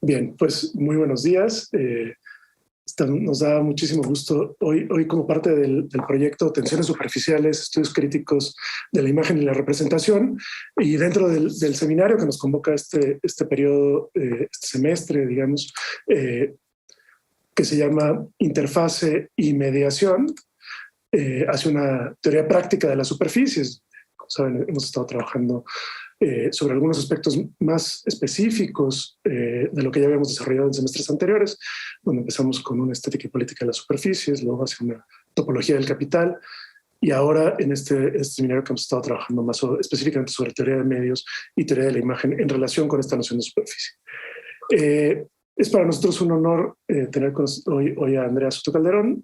Bien, pues muy buenos días. Nos da muchísimo gusto hoy como parte del proyecto Tensiones Superficiales, Estudios Críticos de la Imagen y la Representación, y dentro del seminario que nos convoca este periodo, este semestre, digamos, que se llama Interfase y Mediación, hace una teoría práctica de las superficies. Como saben, hemos estado trabajando sobre algunos aspectos más específicos de lo que ya habíamos desarrollado en semestres anteriores, donde empezamos con una estética y política de las superficies, luego hacia una topología del capital, y ahora en este seminario que hemos estado trabajando más específicamente sobre teoría de medios y teoría de la imagen en relación con esta noción de superficie. Es para nosotros un honor tener hoy a Andrea Soto Calderón.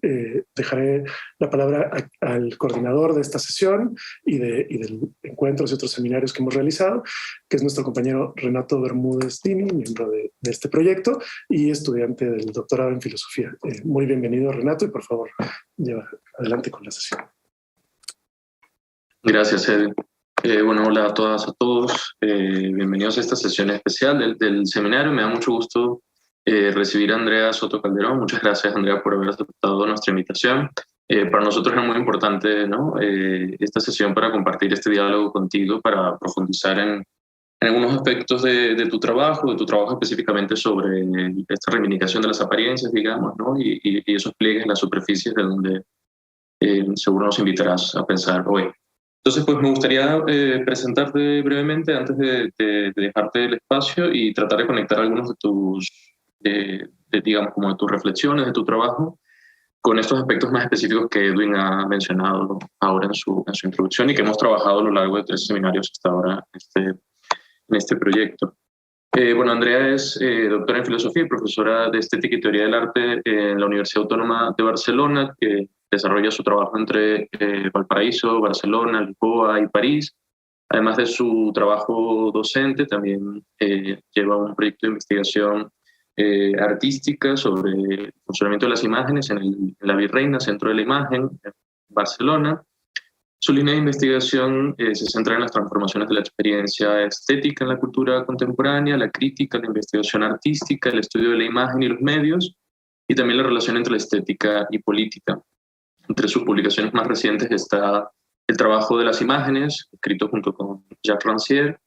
Dejaré la palabra al coordinador de esta sesión y del encuentros y otros seminarios que hemos realizado, que es nuestro compañero Renato Bermúdez Dini, miembro de este proyecto y estudiante del doctorado en filosofía. Muy bienvenido, Renato, y por favor, lleva adelante con la sesión. Gracias, Edwin. Bueno, hola a todas, a todos. Bienvenidos a esta sesión especial del seminario. Me da mucho gusto recibir a Andrea Soto Calderón. Muchas gracias, Andrea, por haber aceptado nuestra invitación. Para nosotros es muy importante, ¿no? Esta sesión para compartir este diálogo contigo, para profundizar en algunos aspectos de tu trabajo específicamente sobre esta reivindicación de las apariencias, digamos, ¿no? Y esos pliegues en las superficies de donde seguro nos invitarás a pensar hoy. Entonces, pues me gustaría presentarte brevemente antes de dejarte el espacio y tratar de conectar algunos de tus, digamos, como de tus reflexiones, de tu trabajo, con estos aspectos más específicos que Edwin ha mencionado ahora en su introducción y que hemos trabajado a lo largo de 3 seminarios hasta ahora en este proyecto. Bueno, Andrea es doctora en filosofía y profesora de estética y teoría del arte en la Universidad Autónoma de Barcelona, que desarrolla su trabajo entre Valparaíso, Barcelona, Lisboa y París. Además de su trabajo docente, también lleva un proyecto de investigación artística sobre el funcionamiento de las imágenes en la Virreina, Centro de la Imagen, en Barcelona. Su línea de investigación se centra en las transformaciones de la experiencia estética en la cultura contemporánea, la crítica, la investigación artística, el estudio de la imagen y los medios, y también la relación entre la estética y política. Entre sus publicaciones más recientes está El trabajo de las imágenes, escrito junto con Jacques Rancière,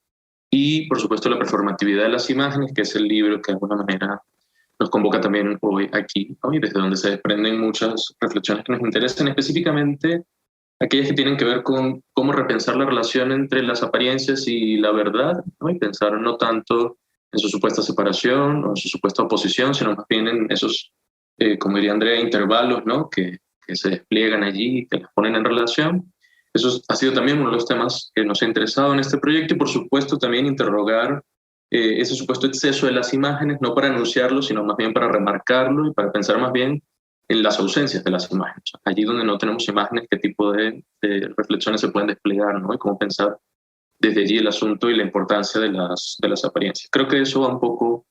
y por supuesto La performatividad de las imágenes, que es el libro que de alguna manera nos convoca también hoy aquí, ¿no? Y desde donde se desprenden muchas reflexiones que nos interesan, específicamente aquellas que tienen que ver con cómo repensar la relación entre las apariencias y la verdad, ¿no? Y pensar no tanto en su supuesta separación o en su supuesta oposición, sino más bien en esos, como diría Andrea, intervalos, ¿no? que se despliegan allí, que las ponen en relación. Eso ha sido también uno de los temas que nos ha interesado en este proyecto y por supuesto también interrogar ese supuesto exceso de las imágenes, no para anunciarlo, sino más bien para remarcarlo y para pensar más bien en las ausencias de las imágenes. Allí donde no tenemos imágenes, qué tipo de reflexiones se pueden desplegar, ¿no? Y cómo pensar desde allí el asunto y la importancia de las apariencias. Creo que eso va un poco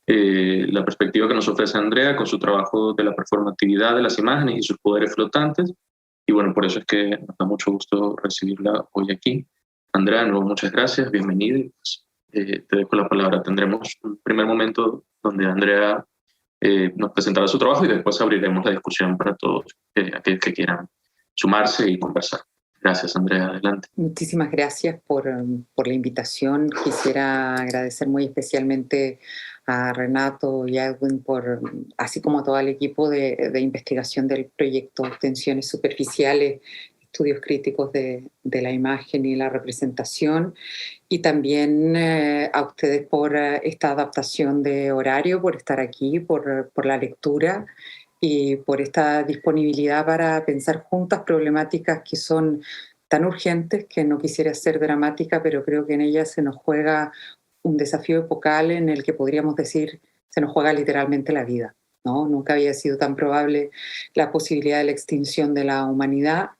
la perspectiva que nos ofrece Andrea con su trabajo de la performatividad de las imágenes y sus poderes flotantes. Y bueno, por eso es que nos da mucho gusto recibirla hoy aquí. Andrea, de nuevo, muchas gracias, bienvenida. Y pues, te dejo la palabra. Tendremos un primer momento donde Andrea nos presentará su trabajo y después abriremos la discusión para todos aquellos que quieran sumarse y conversar. Gracias, Andrea. Adelante. Muchísimas gracias por la invitación. Quisiera agradecer muy especialmente a Renato y a Edwin, así como a todo el equipo de investigación del proyecto Tensiones Superficiales, Estudios Críticos de la Imagen y la Representación, y también a ustedes por esta adaptación de horario, por estar aquí, por la lectura y por esta disponibilidad para pensar juntas problemáticas que son tan urgentes que no quisiera ser dramática, pero creo que en ellas se nos juega un desafío epocal en el que podríamos decir se nos juega literalmente la vida, ¿no? Nunca había sido tan probable la posibilidad de la extinción de la humanidad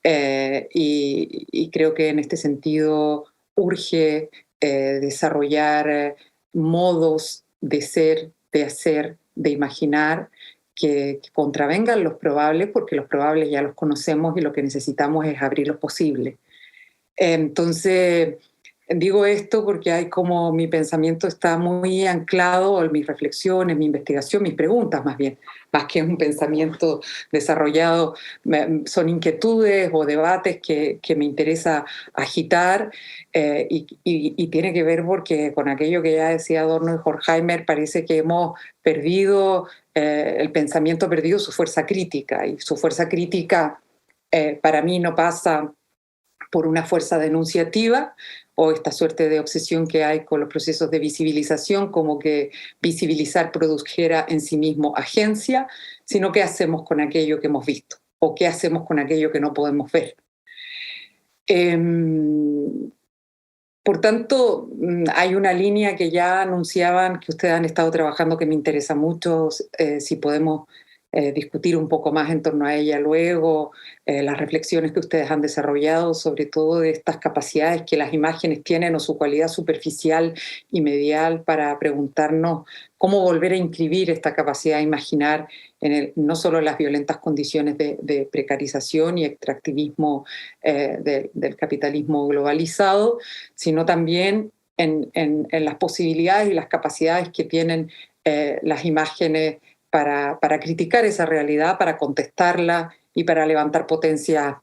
y creo que en este sentido urge desarrollar modos de ser, de hacer, de imaginar que contravengan los probables, porque los probables ya los conocemos y lo que necesitamos es abrir los posibles. Entonces, Digo esto porque hay como mi pensamiento está muy anclado, en mis reflexiones, mi investigación, mis preguntas más bien, más que un pensamiento desarrollado, son inquietudes o debates que me interesa agitar y tiene que ver porque con aquello que ya decía Adorno y Horkheimer parece que hemos perdido, el pensamiento ha perdido su fuerza crítica y su fuerza crítica para mí no pasa por una fuerza denunciativa o esta suerte de obsesión que hay con los procesos de visibilización, como que visibilizar produjera en sí mismo agencia, sino qué hacemos con aquello que hemos visto o qué hacemos con aquello que no podemos ver. Por tanto, hay una línea que ya anunciaban que ustedes han estado trabajando que me interesa mucho, si podemos discutir un poco más en torno a ella luego, las reflexiones que ustedes han desarrollado, sobre todo de estas capacidades que las imágenes tienen o su cualidad superficial y medial para preguntarnos cómo volver a inscribir esta capacidad de imaginar no solo en las violentas condiciones de precarización y extractivismo del capitalismo globalizado, sino también en las posibilidades y las capacidades que tienen las imágenes para criticar esa realidad, para contestarla y para levantar potencias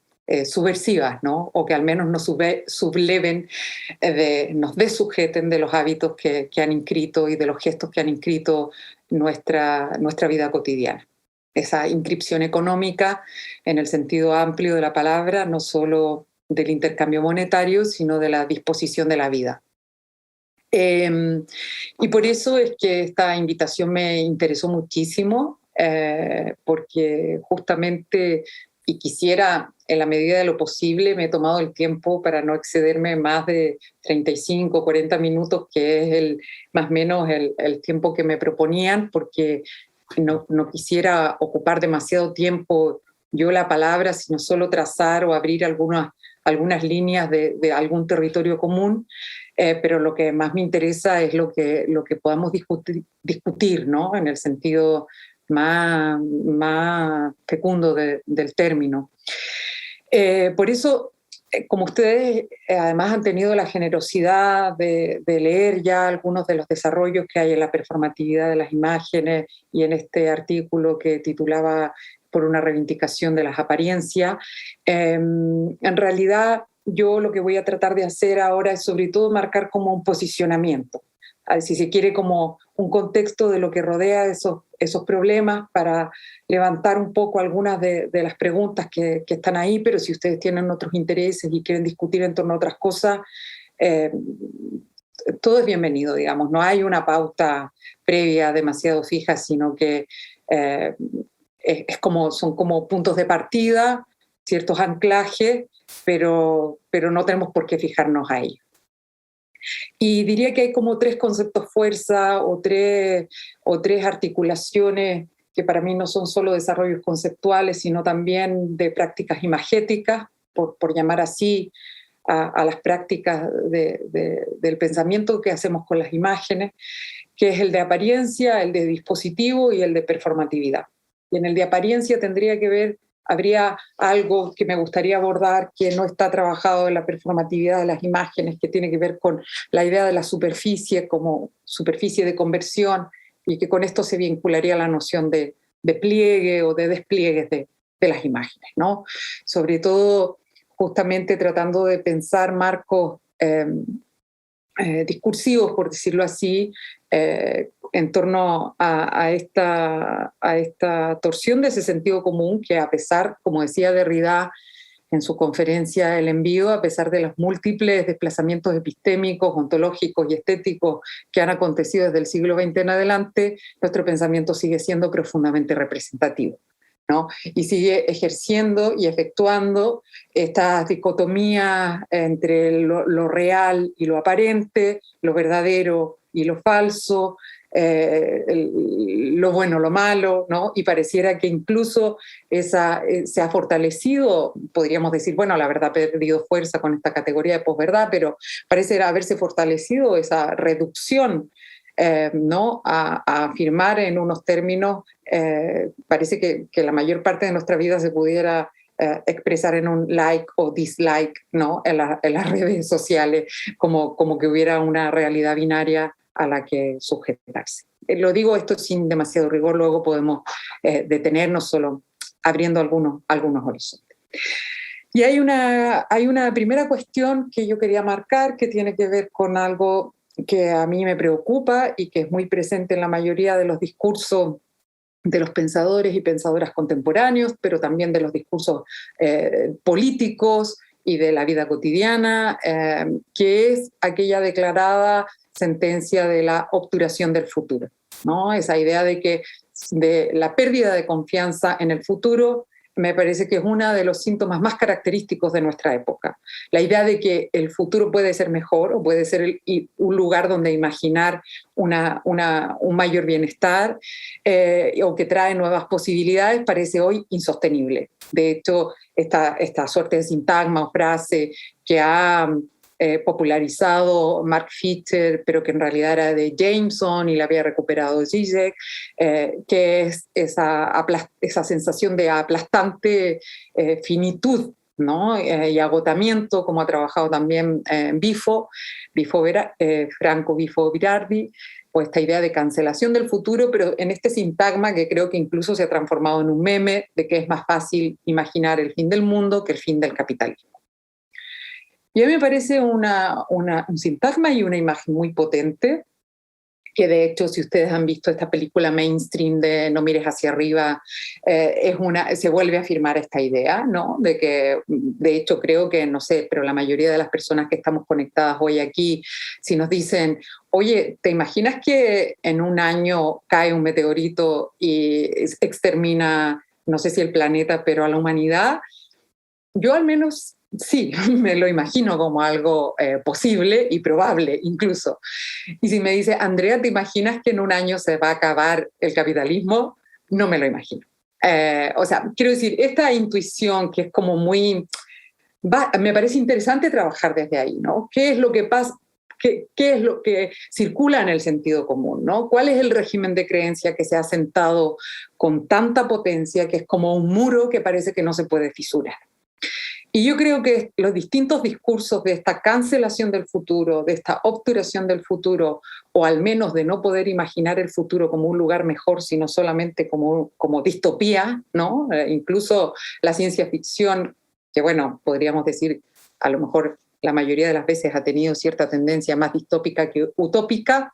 subversivas, ¿no? O que al menos nos subleven, nos desujeten de los hábitos que han inscrito y de los gestos que han inscrito nuestra vida cotidiana. Esa inscripción económica en el sentido amplio de la palabra, no solo del intercambio monetario, sino de la disposición de la vida. Y por eso es que esta invitación me interesó muchísimo, porque justamente, y quisiera, en la medida de lo posible, me he tomado el tiempo para no excederme más de 35, 40 minutos, que es más o menos el tiempo que me proponían, porque no quisiera ocupar demasiado tiempo yo la palabra, sino solo trazar o abrir algunas líneas de algún territorio común. Pero lo que más me interesa es lo que podamos discutir, ¿no? En el sentido más fecundo del término. Por eso, como ustedes además han tenido la generosidad de leer ya algunos de los desarrollos que hay en la performatividad de las imágenes y en este artículo que titulaba Por una reivindicación de las apariencias, en realidad yo lo que voy a tratar de hacer ahora es sobre todo marcar como un posicionamiento, si se quiere como un contexto de lo que rodea esos problemas para levantar un poco algunas de las preguntas que están ahí, pero si ustedes tienen otros intereses y quieren discutir en torno a otras cosas, todo es bienvenido, digamos, no hay una pauta previa demasiado fija, sino que son como puntos de partida, ciertos anclajes, pero no tenemos por qué fijarnos ahí. Y diría que hay como tres conceptos fuerza o tres articulaciones que para mí no son solo desarrollos conceptuales, sino también de prácticas imagéticas, por llamar así a las prácticas del pensamiento que hacemos con las imágenes, que es el de apariencia, el de dispositivo y el de performatividad. Y en el de apariencia habría algo que me gustaría abordar que no está trabajado en la performatividad de las imágenes, que tiene que ver con la idea de la superficie como superficie de conversión y que con esto se vincularía la noción de pliegue o de despliegues de las imágenes, ¿no? Sobre todo justamente tratando de pensar marcos discursivos, por decirlo así, en torno a esta torsión de ese sentido común que, a pesar, como decía Derrida en su conferencia El Envío, a pesar de los múltiples desplazamientos epistémicos, ontológicos y estéticos que han acontecido desde el siglo XX en adelante, nuestro pensamiento sigue siendo profundamente representativo, ¿no? Y sigue ejerciendo y efectuando estas dicotomías entre lo real y lo aparente, lo verdadero y lo falso, lo bueno, lo malo, ¿no? Y pareciera que incluso se ha fortalecido, podríamos decir, bueno, la verdad ha perdido fuerza con esta categoría de posverdad, pero parece haberse fortalecido esa reducción, ¿no? A afirmar en unos términos, parece que la mayor parte de nuestra vida se pudiera expresar en un like o dislike, ¿no? en las redes sociales, como que hubiera una realidad binaria a la que sujetarse. Lo digo esto sin demasiado rigor, luego podemos detenernos solo abriendo algunos horizontes. Y hay una primera cuestión que yo quería marcar que tiene que ver con algo que a mí me preocupa y que es muy presente en la mayoría de los discursos de los pensadores y pensadoras contemporáneos, pero también de los discursos políticos y de la vida cotidiana, que es aquella declarada sentencia de la obturación del futuro, ¿no? Esa idea de la pérdida de confianza en el futuro me parece que es uno de los síntomas más característicos de nuestra época. La idea de que el futuro puede ser mejor o puede ser un lugar donde imaginar un mayor bienestar o que trae nuevas posibilidades parece hoy insostenible. De hecho, esta suerte de sintagma o frase que ha popularizado Mark Fisher, pero que en realidad era de Jameson y la había recuperado Zizek, que es esa sensación de aplastante finitud, ¿no? Y agotamiento, como ha trabajado también Franco Bifo Berardi, o esta idea de cancelación del futuro, pero en este sintagma que creo que incluso se ha transformado en un meme de que es más fácil imaginar el fin del mundo que el fin del capitalismo. Y a mí me parece un sintagma y una imagen muy potente, que de hecho, si ustedes han visto esta película mainstream de No mires hacia arriba, se vuelve a afirmar esta idea, ¿no? De que, de hecho, creo que, no sé, pero la mayoría de las personas que estamos conectadas hoy aquí, si nos dicen, oye, ¿te imaginas que en un año cae un meteorito y extermina, no sé si el planeta, pero a la humanidad? Yo al menos sí, me lo imagino como algo posible y probable incluso. Y si me dice, Andrea, ¿te imaginas que en un año se va a acabar el capitalismo? No me lo imagino. O sea, quiero decir, esta intuición que es como muy... me parece interesante trabajar desde ahí, ¿no? ¿Qué es lo que pasa? ¿Qué es lo que circula en el sentido común, ¿no? ¿Cuál es el régimen de creencia que se ha sentado con tanta potencia que es como un muro que parece que no se puede fisurar? Y yo creo que los distintos discursos de esta cancelación del futuro, de esta obturación del futuro, o al menos de no poder imaginar el futuro como un lugar mejor, sino solamente como distopía, ¿no? Incluso la ciencia ficción, que bueno, podríamos decir, a lo mejor la mayoría de las veces ha tenido cierta tendencia más distópica que utópica,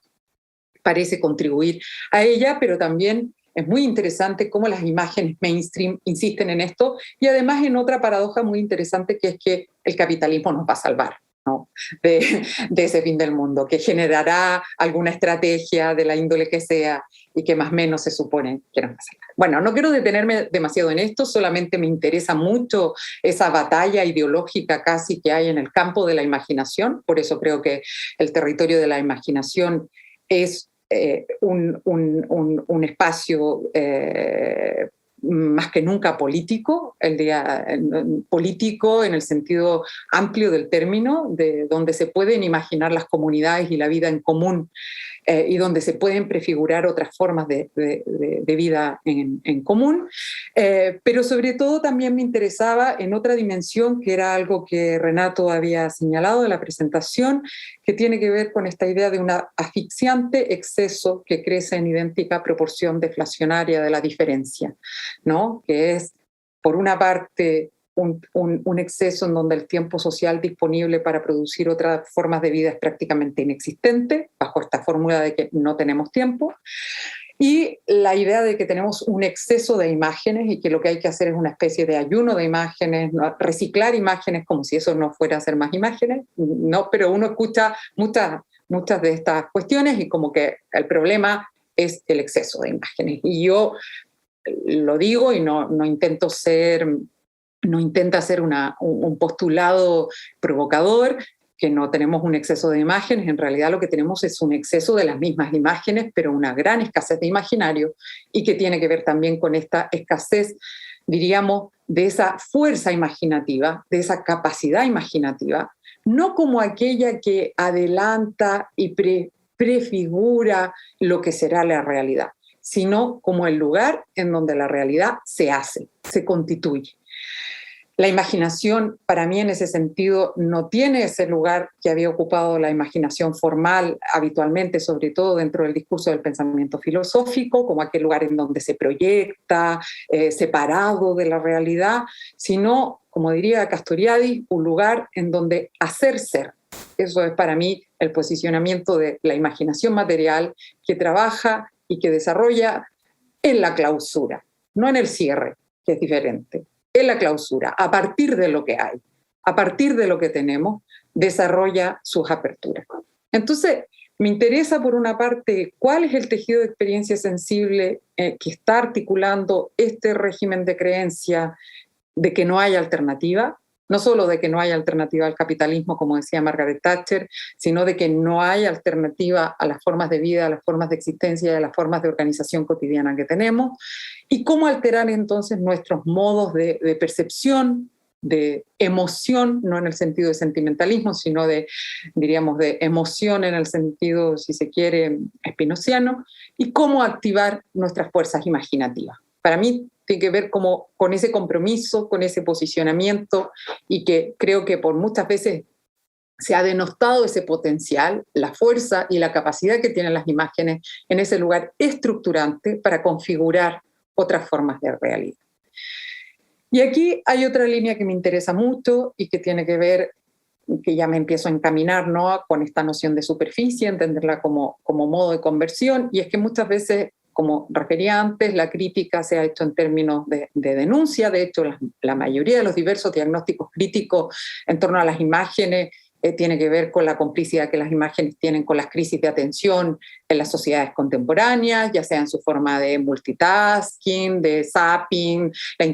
parece contribuir a ella, pero también es muy interesante cómo las imágenes mainstream insisten en esto y además en otra paradoja muy interesante que es que el capitalismo nos va a salvar, ¿no? de ese fin del mundo, que generará alguna estrategia de la índole que sea y que más o menos se supone que nos va a salvar. Bueno, no quiero detenerme demasiado en esto, solamente me interesa mucho esa batalla ideológica casi que hay en el campo de la imaginación, por eso creo que el territorio de la imaginación es un espacio más que nunca político, político en el sentido amplio del término, de donde se pueden imaginar las comunidades y la vida en común y donde se pueden prefigurar otras formas de vida en común. Pero sobre todo también me interesaba en otra dimensión, que era algo que Renato había señalado en la presentación, que tiene que ver con esta idea de un asfixiante exceso que crece en idéntica proporción deflacionaria de la diferencia, ¿no? Que es, por una parte, un exceso en donde el tiempo social disponible para producir otras formas de vida es prácticamente inexistente, bajo esta fórmula de que no tenemos tiempo, y la idea de que tenemos un exceso de imágenes y que lo que hay que hacer es una especie de ayuno de imágenes, ¿no? Reciclar imágenes como si eso no fuera a ser más imágenes, ¿no? Pero uno escucha muchas de estas cuestiones y como que el problema es el exceso de imágenes. Y yo lo digo y no intenta ser un postulado provocador, que no tenemos un exceso de imágenes, en realidad lo que tenemos es un exceso de las mismas imágenes, pero una gran escasez de imaginario, y que tiene que ver también con esta escasez, diríamos, de esa fuerza imaginativa, de esa capacidad imaginativa, no como aquella que adelanta y prefigura lo que será la realidad, sino como el lugar en donde la realidad se hace, se constituye. La imaginación, para mí, en ese sentido, no tiene ese lugar que había ocupado la imaginación formal habitualmente, sobre todo dentro del discurso del pensamiento filosófico, como aquel lugar en donde se proyecta, separado de la realidad, sino, como diría Castoriadis, un lugar en donde hacer ser. Eso es para mí el posicionamiento de la imaginación material que trabaja y que desarrolla en la clausura, no en el cierre, que es diferente. En la clausura, a partir de lo que hay, a partir de lo que tenemos, desarrolla sus aperturas. Entonces, me interesa por una parte cuál es el tejido de experiencia sensible que está articulando este régimen de creencia de que no hay alternativa, no solo de que no hay alternativa al capitalismo, como decía Margaret Thatcher, sino de que no hay alternativa a las formas de vida, a las formas de existencia y a las formas de organización cotidiana que tenemos, y cómo alterar entonces nuestros modos de percepción, de emoción, no en el sentido de sentimentalismo, sino de, diríamos, de emoción en el sentido, si se quiere, spinociano, y cómo activar nuestras fuerzas imaginativas. Para mí tiene que ver como con ese compromiso, con ese posicionamiento, y que creo que por muchas veces se ha denostado ese potencial, la fuerza y la capacidad que tienen las imágenes en ese lugar estructurante para configurar otras formas de realidad. Y aquí hay otra línea que me interesa mucho y que tiene que ver, que ya me empiezo a encaminar, ¿no?, con esta noción de superficie, entenderla como modo de conversión, y es que muchas veces, como refería antes, la crítica se ha hecho en términos de denuncia. De hecho, la mayoría de los diversos diagnósticos críticos en torno a las imágenes tiene que ver con la complicidad que las imágenes tienen con las crisis de atención en las sociedades contemporáneas, ya sea en su forma de multitasking, de zapping, la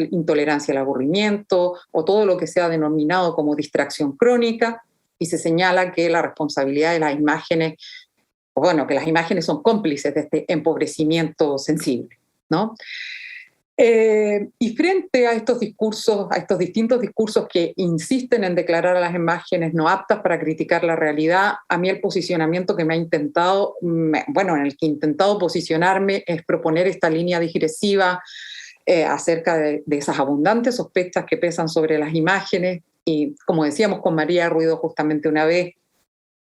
intolerancia al aburrimiento o todo lo que se ha denominado como distracción crónica, y se señala que la responsabilidad de las imágenes, bueno, que las imágenes son cómplices de este empobrecimiento sensible, ¿no? Y frente a estos discursos, a estos distintos discursos que insisten en declarar a las imágenes no aptas para criticar la realidad, a mí el posicionamiento que me ha intentado, bueno, en el que he intentado posicionarme es proponer esta línea digresiva acerca de esas abundantes sospechas que pesan sobre las imágenes. Y como decíamos con María Ruido justamente una vez,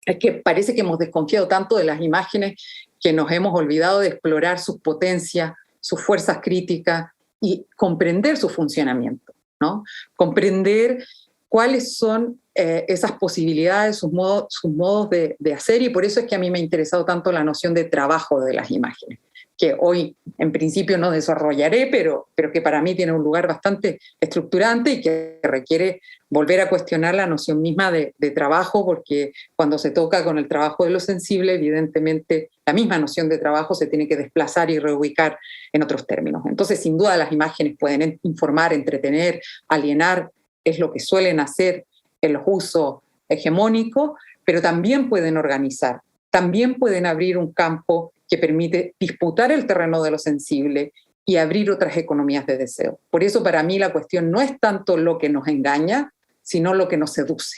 es que parece que hemos desconfiado tanto de las imágenes que nos hemos olvidado de explorar sus potencias, sus fuerzas críticas y comprender su funcionamiento, ¿no? Comprender cuáles son esas posibilidades, sus modos de hacer, y por eso es que a mí me ha interesado tanto la noción de trabajo de las imágenes, que hoy en principio no desarrollaré, pero que para mí tiene un lugar bastante estructurante y que requiere volver a cuestionar la noción misma de trabajo, porque cuando se toca con el trabajo de lo sensible, evidentemente la misma noción de trabajo se tiene que desplazar y reubicar en otros términos. Entonces, sin duda, las imágenes pueden informar, entretener, alienar, es lo que suelen hacer en los usos hegemónicos, pero también pueden organizar, también pueden abrir un campo que permite disputar el terreno de lo sensible y abrir otras economías de deseo. Por eso, para mí, la cuestión no es tanto lo que nos engaña, sino lo que nos seduce.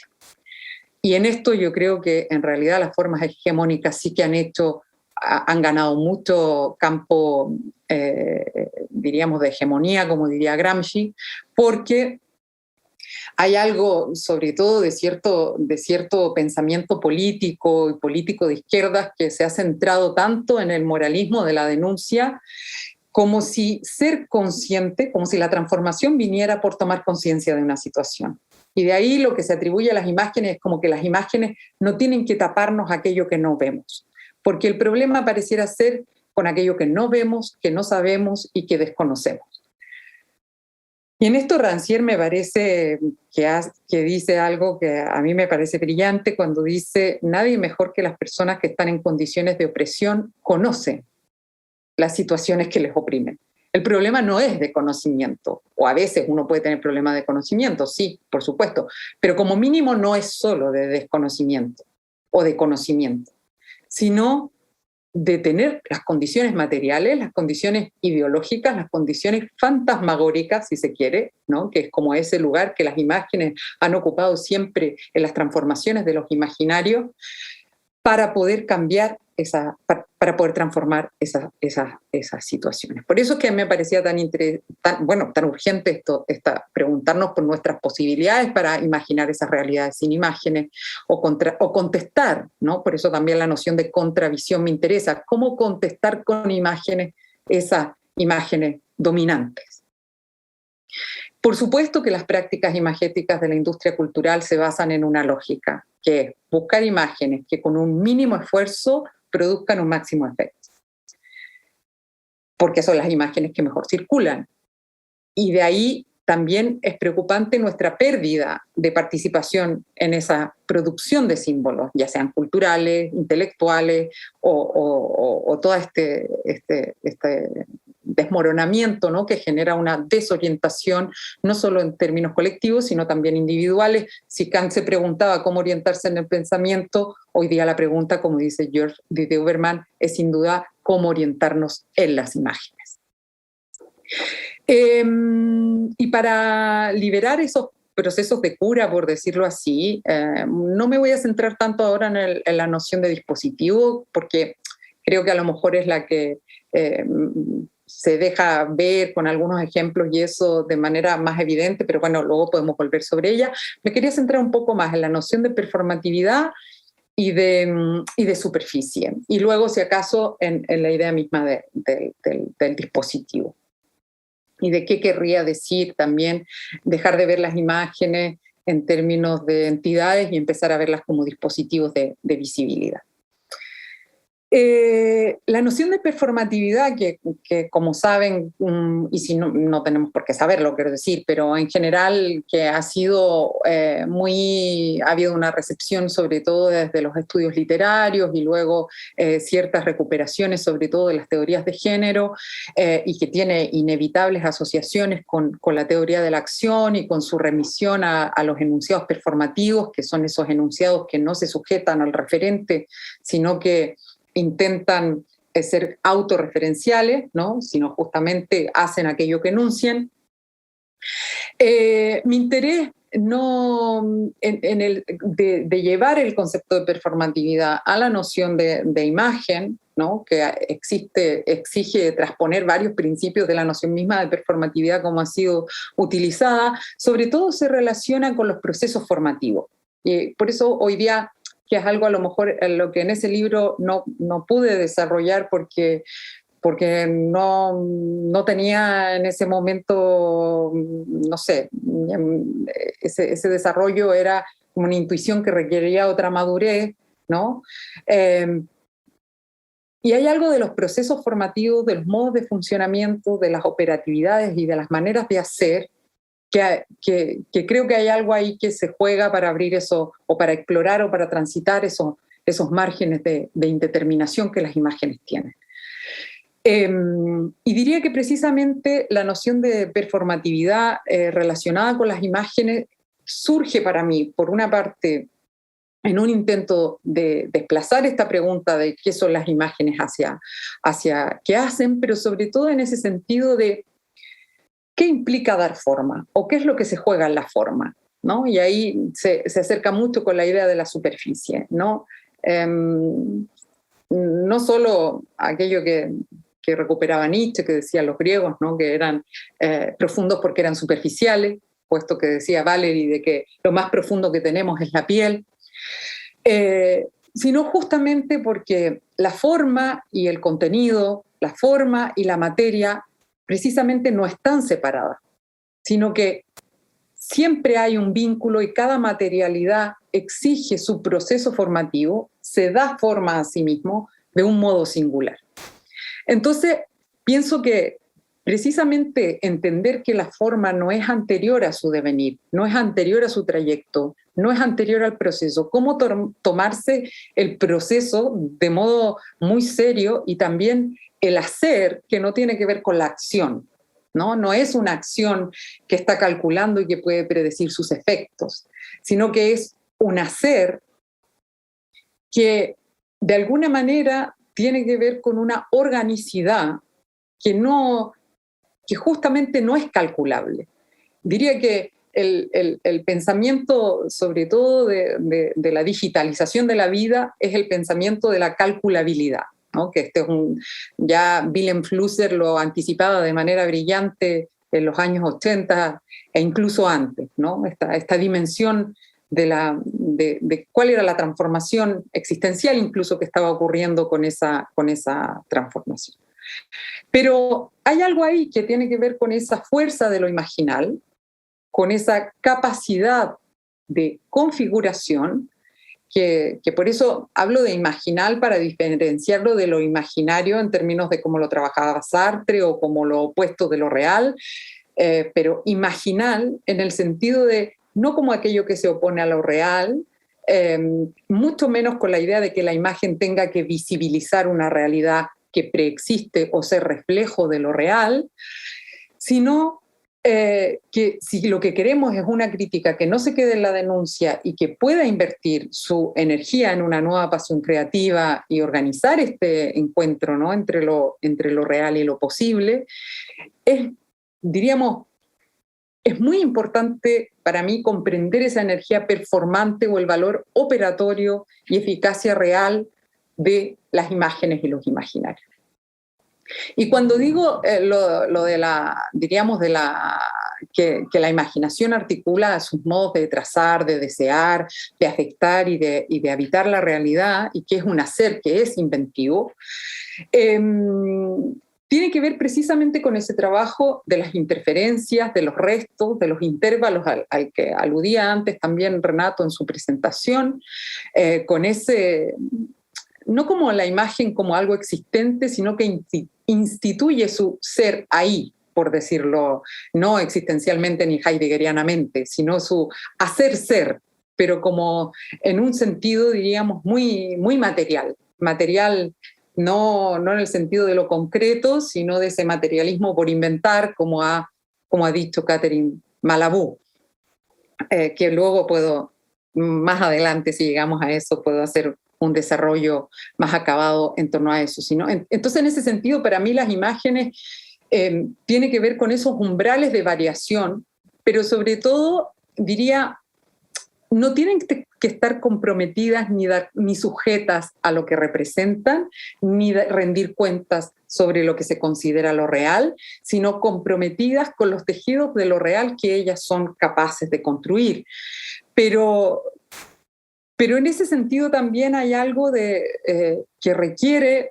Y en esto yo creo que en realidad las formas hegemónicas sí que han ganado mucho campo, diríamos, de hegemonía, como diría Gramsci, porque hay algo, sobre todo de cierto pensamiento político y político de izquierdas, que se ha centrado tanto en el moralismo de la denuncia, como si ser consciente, como si la transformación viniera por tomar conciencia de una situación. Y de ahí lo que se atribuye a las imágenes es como que las imágenes no tienen que taparnos aquello que no vemos, porque el problema pareciera ser con aquello que no vemos, que no sabemos y que desconocemos. Y en esto Rancière me parece que dice algo que a mí me parece brillante cuando dice: nadie mejor que las personas que están en condiciones de opresión conocen las situaciones que les oprimen. El problema no es de conocimiento, o a veces uno puede tener problemas de conocimiento, sí, por supuesto, pero como mínimo no es solo de desconocimiento o de conocimiento, sino de tener las condiciones materiales, las condiciones ideológicas, las condiciones fantasmagóricas, si se quiere, ¿no?, que es como ese lugar que las imágenes han ocupado siempre en las transformaciones de los imaginarios, para poder cambiar para poder transformar esas situaciones. Por eso es que me parecía tan urgente preguntarnos por nuestras posibilidades para imaginar esas realidades sin imágenes o contestar, ¿no? Por eso también la noción de contravisión me interesa. ¿Cómo contestar con imágenes esas imágenes dominantes? Por supuesto que las prácticas imagéticas de la industria cultural se basan en una lógica, que es buscar imágenes que con un mínimo esfuerzo produzcan un máximo efecto, porque son las imágenes que mejor circulan. Y de ahí también es preocupante nuestra pérdida de participación en esa producción de símbolos, ya sean culturales, intelectuales o todo este desmoronamiento, ¿no? Que genera una desorientación, no solo en términos colectivos, sino también individuales. Si Kant se preguntaba cómo orientarse en el pensamiento, hoy día la pregunta, como dice George de Uberman, es sin duda cómo orientarnos en las imágenes. Y para liberar esos procesos de cura, por decirlo así, no me voy a centrar tanto ahora en la noción de dispositivo, porque creo que a lo mejor es la que se deja ver con algunos ejemplos y eso de manera más evidente, pero bueno, luego podemos volver sobre ella. Me quería centrar un poco más en la noción de performatividad y de superficie, y luego, si acaso, en la idea misma del dispositivo. Y de qué querría decir también dejar de ver las imágenes en términos de entidades y empezar a verlas como dispositivos de visibilidad. La noción de performatividad, que como saben, y si no tenemos por qué saberlo, quiero decir, pero en general que ha habido una recepción sobre todo desde los estudios literarios y luego ciertas recuperaciones sobre todo de las teorías de género, y que tiene inevitables asociaciones con la teoría de la acción y con su remisión a los enunciados performativos, que son esos enunciados que no se sujetan al referente, sino que intentan ser autorreferenciales, ¿no? Sino justamente hacen aquello que enuncian. Mi interés de llevar el concepto de performatividad a la noción de imagen, ¿no? Que exige transponer varios principios de la noción misma de performatividad como ha sido utilizada, sobre todo se relaciona con los procesos formativos. Y por eso hoy día, que es algo a lo mejor lo que en ese libro no pude desarrollar porque no tenía en ese momento, no sé, ese desarrollo era como una intuición que requería otra madurez, ¿no? Y hay algo de los procesos formativos, de los modos de funcionamiento, de las operatividades y de las maneras de hacer, que creo que hay algo ahí que se juega para abrir eso, o para explorar o para transitar esos márgenes de indeterminación que las imágenes tienen. Y diría que precisamente la noción de performatividad relacionada con las imágenes surge para mí, por una parte, en un intento de desplazar esta pregunta de qué son las imágenes hacia qué hacen, pero sobre todo en ese sentido de qué implica dar forma o qué es lo que se juega en la forma, ¿no? Y ahí se acerca mucho con la idea de la superficie, ¿no? No solo aquello que recuperaba Nietzsche, que decían los griegos, ¿no? Que eran profundos porque eran superficiales, puesto que decía Valery de que lo más profundo que tenemos es la piel, sino justamente porque la forma y el contenido, la forma y la materia precisamente no están separadas, sino que siempre hay un vínculo y cada materialidad exige su proceso formativo, se da forma a sí mismo de un modo singular. Entonces, pienso que precisamente entender que la forma no es anterior a su devenir, no es anterior a su trayecto, no es anterior al proceso, cómo tomarse el proceso de modo muy serio y también el hacer, que no tiene que ver con la acción, ¿no? No es una acción que está calculando y que puede predecir sus efectos, sino que es un hacer que de alguna manera tiene que ver con una organicidad que justamente no es calculable. Diría que el pensamiento, sobre todo de la digitalización de la vida, es el pensamiento de la calculabilidad, ¿no? Que ya Wilhelm Flusser lo anticipaba de manera brillante en los años 80 e incluso antes, ¿no? Esta dimensión de cuál era la transformación existencial incluso que estaba ocurriendo con esa transformación. Pero hay algo ahí que tiene que ver con esa fuerza de lo imaginal, con esa capacidad de configuración, que por eso hablo de imaginal para diferenciarlo de lo imaginario en términos de cómo lo trabajaba Sartre o como lo opuesto de lo real, pero imaginal en el sentido de no como aquello que se opone a lo real, mucho menos con la idea de que la imagen tenga que visibilizar una realidad que preexiste o ser reflejo de lo real, sino que si lo que queremos es una crítica que no se quede en la denuncia y que pueda invertir su energía en una nueva pasión creativa y organizar este encuentro, ¿no? entre lo real y lo posible, diríamos, es muy importante para mí comprender esa energía performante o el valor operatorio y eficacia real de las imágenes y los imaginarios. Y cuando digo lo de diríamos, que la imaginación articula sus modos de trazar, de desear, de afectar y de habitar la realidad, y que es un hacer que es inventivo, tiene que ver precisamente con ese trabajo de las interferencias, de los restos, de los intervalos al que aludía antes también Renato en su presentación, con ese, no como la imagen como algo existente, sino que instituye su ser ahí, por decirlo, no existencialmente ni heideggerianamente, sino su hacer ser, pero como en un sentido, diríamos, muy, muy material. Material no en el sentido de lo concreto, sino de ese materialismo por inventar, como ha dicho Catherine Malabou, que luego puedo, más adelante, si llegamos a eso, puedo hacer un desarrollo más acabado en torno a eso. Entonces, en ese sentido, para mí las imágenes tienen que ver con esos umbrales de variación, pero sobre todo, diría, no tienen que estar comprometidas ni sujetas a lo que representan, ni rendir cuentas sobre lo que se considera lo real, sino comprometidas con los tejidos de lo real que ellas son capaces de construir. Pero en ese sentido también hay algo que requiere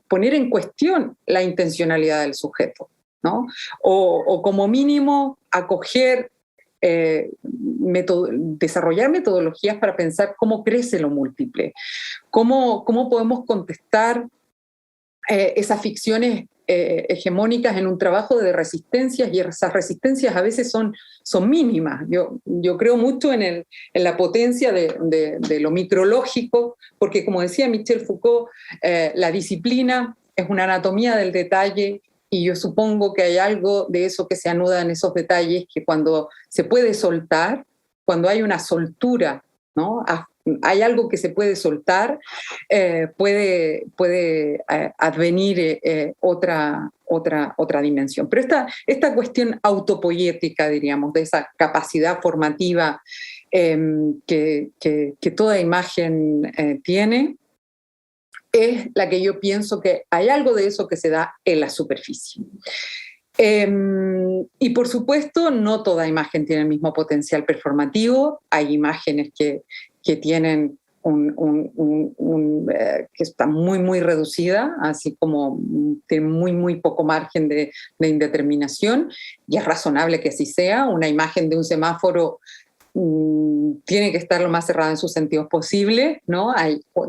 poner en cuestión la intencionalidad del sujeto, ¿no? O como mínimo acoger, desarrollar metodologías para pensar cómo crece lo múltiple, cómo podemos contestar esas ficciones hegemónicas en un trabajo de resistencias, y esas resistencias a veces son mínimas. Yo creo mucho en la potencia de lo micrológico, porque como decía Michel Foucault, la disciplina es una anatomía del detalle, y yo supongo que hay algo de eso que se anuda en esos detalles, que cuando se puede soltar, cuando hay una soltura, ¿no? Hay algo que se puede soltar, puede advenir otra dimensión. Pero esta cuestión autopoética, diríamos, de esa capacidad formativa que toda imagen tiene, es la que yo pienso que hay algo de eso que se da en la superficie. Y por supuesto, no toda imagen tiene el mismo potencial performativo. Hay imágenes que tienen que está muy, muy reducida, así como tiene muy, muy poco margen de indeterminación, y es razonable que así sea. Una imagen de un semáforo tiene que estar lo más cerrada en sus sentidos posible, ¿no?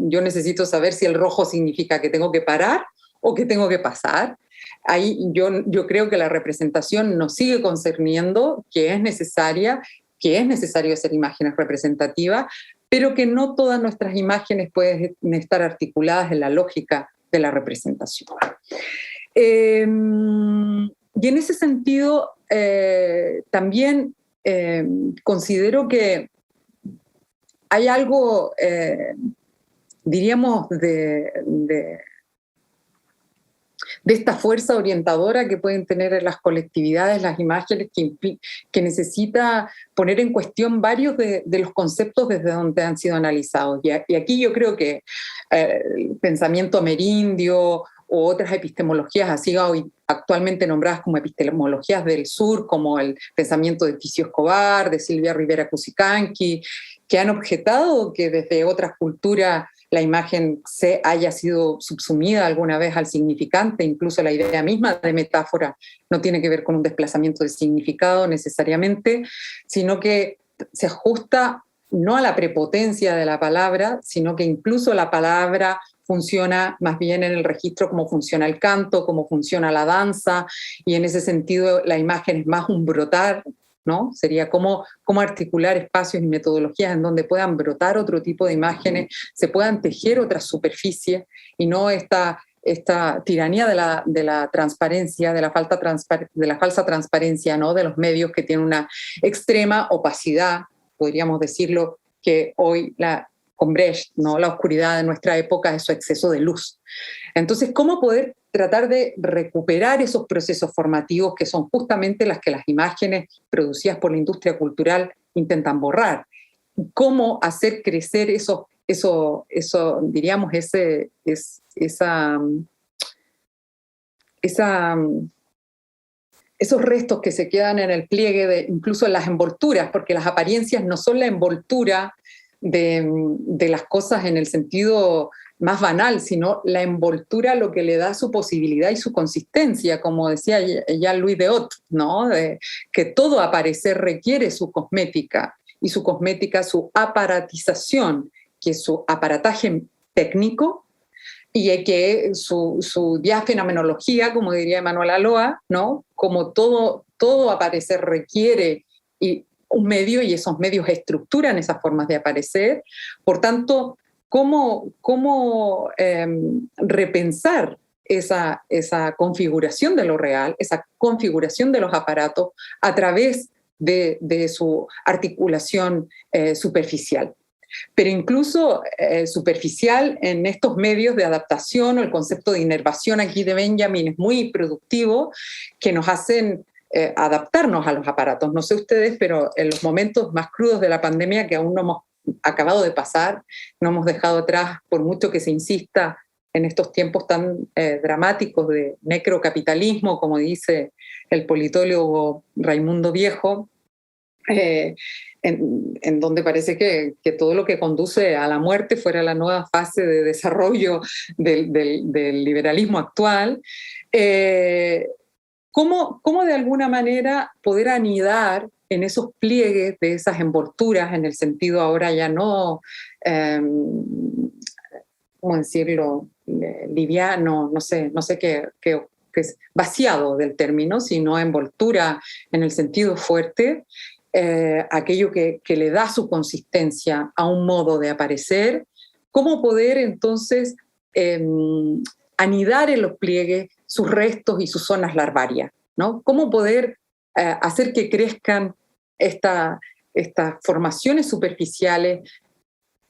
Yo necesito saber si el rojo significa que tengo que parar o que tengo que pasar. Ahí yo creo que la representación nos sigue concerniendo, que es necesario hacer imágenes representativas, pero que no todas nuestras imágenes pueden estar articuladas en la lógica de la representación. Y en ese sentido, también considero que hay algo, diríamos, de esta fuerza orientadora que pueden tener en las colectividades, las imágenes, que necesita poner en cuestión varios de los conceptos desde donde han sido analizados. Y aquí yo creo que el pensamiento amerindio o otras epistemologías, así hoy actualmente nombradas como epistemologías del sur, como el pensamiento de Ticio Escobar, de Silvia Rivera Cusicanqui, que han objetado que desde otras culturas la imagen se haya sido subsumida alguna vez al significante, incluso la idea misma de metáfora no tiene que ver con un desplazamiento de significado necesariamente, sino que se ajusta no a la prepotencia de la palabra, sino que incluso la palabra funciona más bien en el registro como funciona el canto, como funciona la danza, y en ese sentido la imagen es más un brotar, ¿no? Sería cómo articular espacios y metodologías en donde puedan brotar otro tipo de imágenes, se puedan tejer otras superficies y no esta tiranía de la transparencia, de la falsa transparencia, ¿no? De los medios, que tienen una extrema opacidad, podríamos decirlo, que hoy con Brecht, ¿no? La oscuridad de nuestra época es su exceso de luz. Entonces, ¿cómo poder tratar de recuperar esos procesos formativos que son justamente las que las imágenes producidas por la industria cultural intentan borrar? ¿Cómo hacer crecer esos restos que se quedan en el pliegue, incluso en las envolturas, porque las apariencias no son la envoltura de las cosas en el sentido más banal, sino la envoltura lo que le da su posibilidad y su consistencia, como decía ya Louis Deot, ¿no? Que todo aparecer requiere su cosmética, y su cosmética, su aparatización, que es su aparataje técnico, y que su diafenomenología, como diría Emanuel Aloa, ¿no? Como todo aparecer requiere un medio, y esos medios estructuran esas formas de aparecer. Por tanto, ¿cómo repensar esa configuración de lo real, esa configuración de los aparatos a través de su articulación superficial? Pero incluso superficial en estos medios de adaptación, o el concepto de inervación aquí de Benjamin es muy productivo, que nos hacen adaptarnos a los aparatos. No sé ustedes, pero en los momentos más crudos de la pandemia, que aún no hemos acabado de pasar, no hemos dejado atrás, por mucho que se insista en estos tiempos tan dramáticos de necrocapitalismo, como dice el politólogo Raimundo Viejo, en donde parece que todo lo que conduce a la muerte fuera la nueva fase de desarrollo del liberalismo actual. ¿Cómo de alguna manera poder anidar en esos pliegues de esas envolturas, en el sentido ahora ya no, ¿cómo decirlo?, liviano, no sé qué es vaciado del término, sino envoltura en el sentido fuerte, aquello que le da su consistencia a un modo de aparecer? ¿Cómo poder entonces anidar en los pliegues sus restos y sus zonas larvarias, ¿no? ¿Cómo poder hacer que crezcan estas formaciones superficiales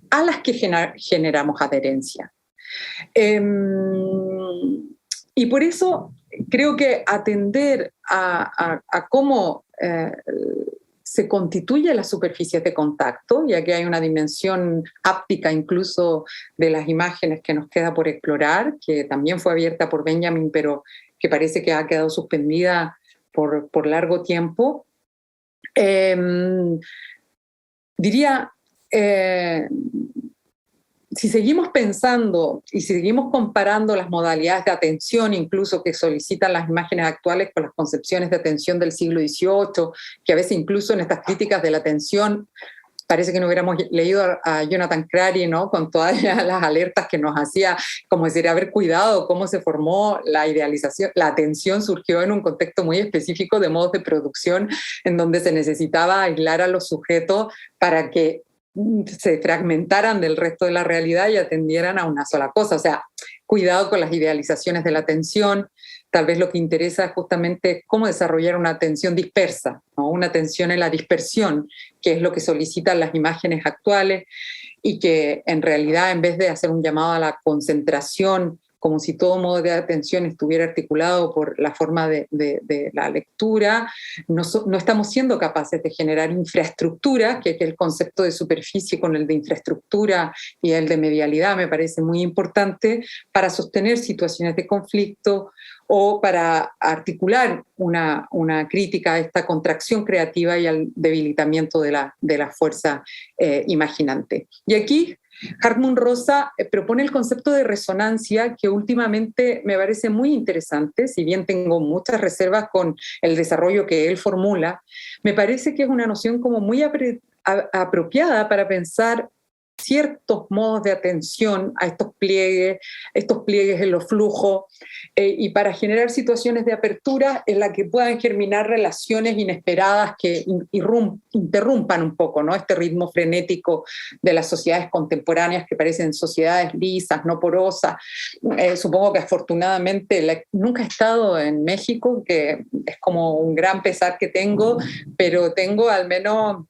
a las que generamos adherencia? Y por eso creo que atender a cómo se constituye las superficies de contacto, ya que hay una dimensión háptica incluso de las imágenes que nos queda por explorar, que también fue abierta por Benjamin, pero que parece que ha quedado suspendida por largo tiempo. Diría, si seguimos pensando y si seguimos comparando las modalidades de atención, incluso que solicitan las imágenes actuales, con las concepciones de atención del siglo XVIII, que a veces incluso en estas críticas de la atención parece que no hubiéramos leído a Jonathan Crary, ¿no? Con todas las alertas que nos hacía, como decir, haber cuidado cómo se formó la idealización. La atención surgió en un contexto muy específico de modos de producción, en donde se necesitaba aislar a los sujetos para que se fragmentaran del resto de la realidad y atendieran a una sola cosa. O sea, cuidado con las idealizaciones de la atención. Tal vez lo que interesa es justamente cómo desarrollar una atención dispersa, ¿no? Una atención en la dispersión, que es lo que solicitan las imágenes actuales, y que en realidad, en vez de hacer un llamado a la concentración como si todo modo de atención estuviera articulado por la forma de la lectura. No estamos siendo capaces de generar infraestructura, que el concepto de superficie con el de infraestructura y el de medialidad me parece muy importante para sostener situaciones de conflicto o para articular una crítica a esta contracción creativa y al debilitamiento de la fuerza imaginante. Y aquí Hartmut Rosa propone el concepto de resonancia, que últimamente me parece muy interesante, si bien tengo muchas reservas con el desarrollo que él formula. Me parece que es una noción como muy apropiada para pensar ciertos modos de atención a estos pliegues en los flujos, y para generar situaciones de apertura en las que puedan germinar relaciones inesperadas que interrumpan un poco, ¿no?, este ritmo frenético de las sociedades contemporáneas que parecen sociedades lisas, no porosas. Supongo que afortunadamente nunca he estado en México, que es como un gran pesar que tengo, pero tengo al menos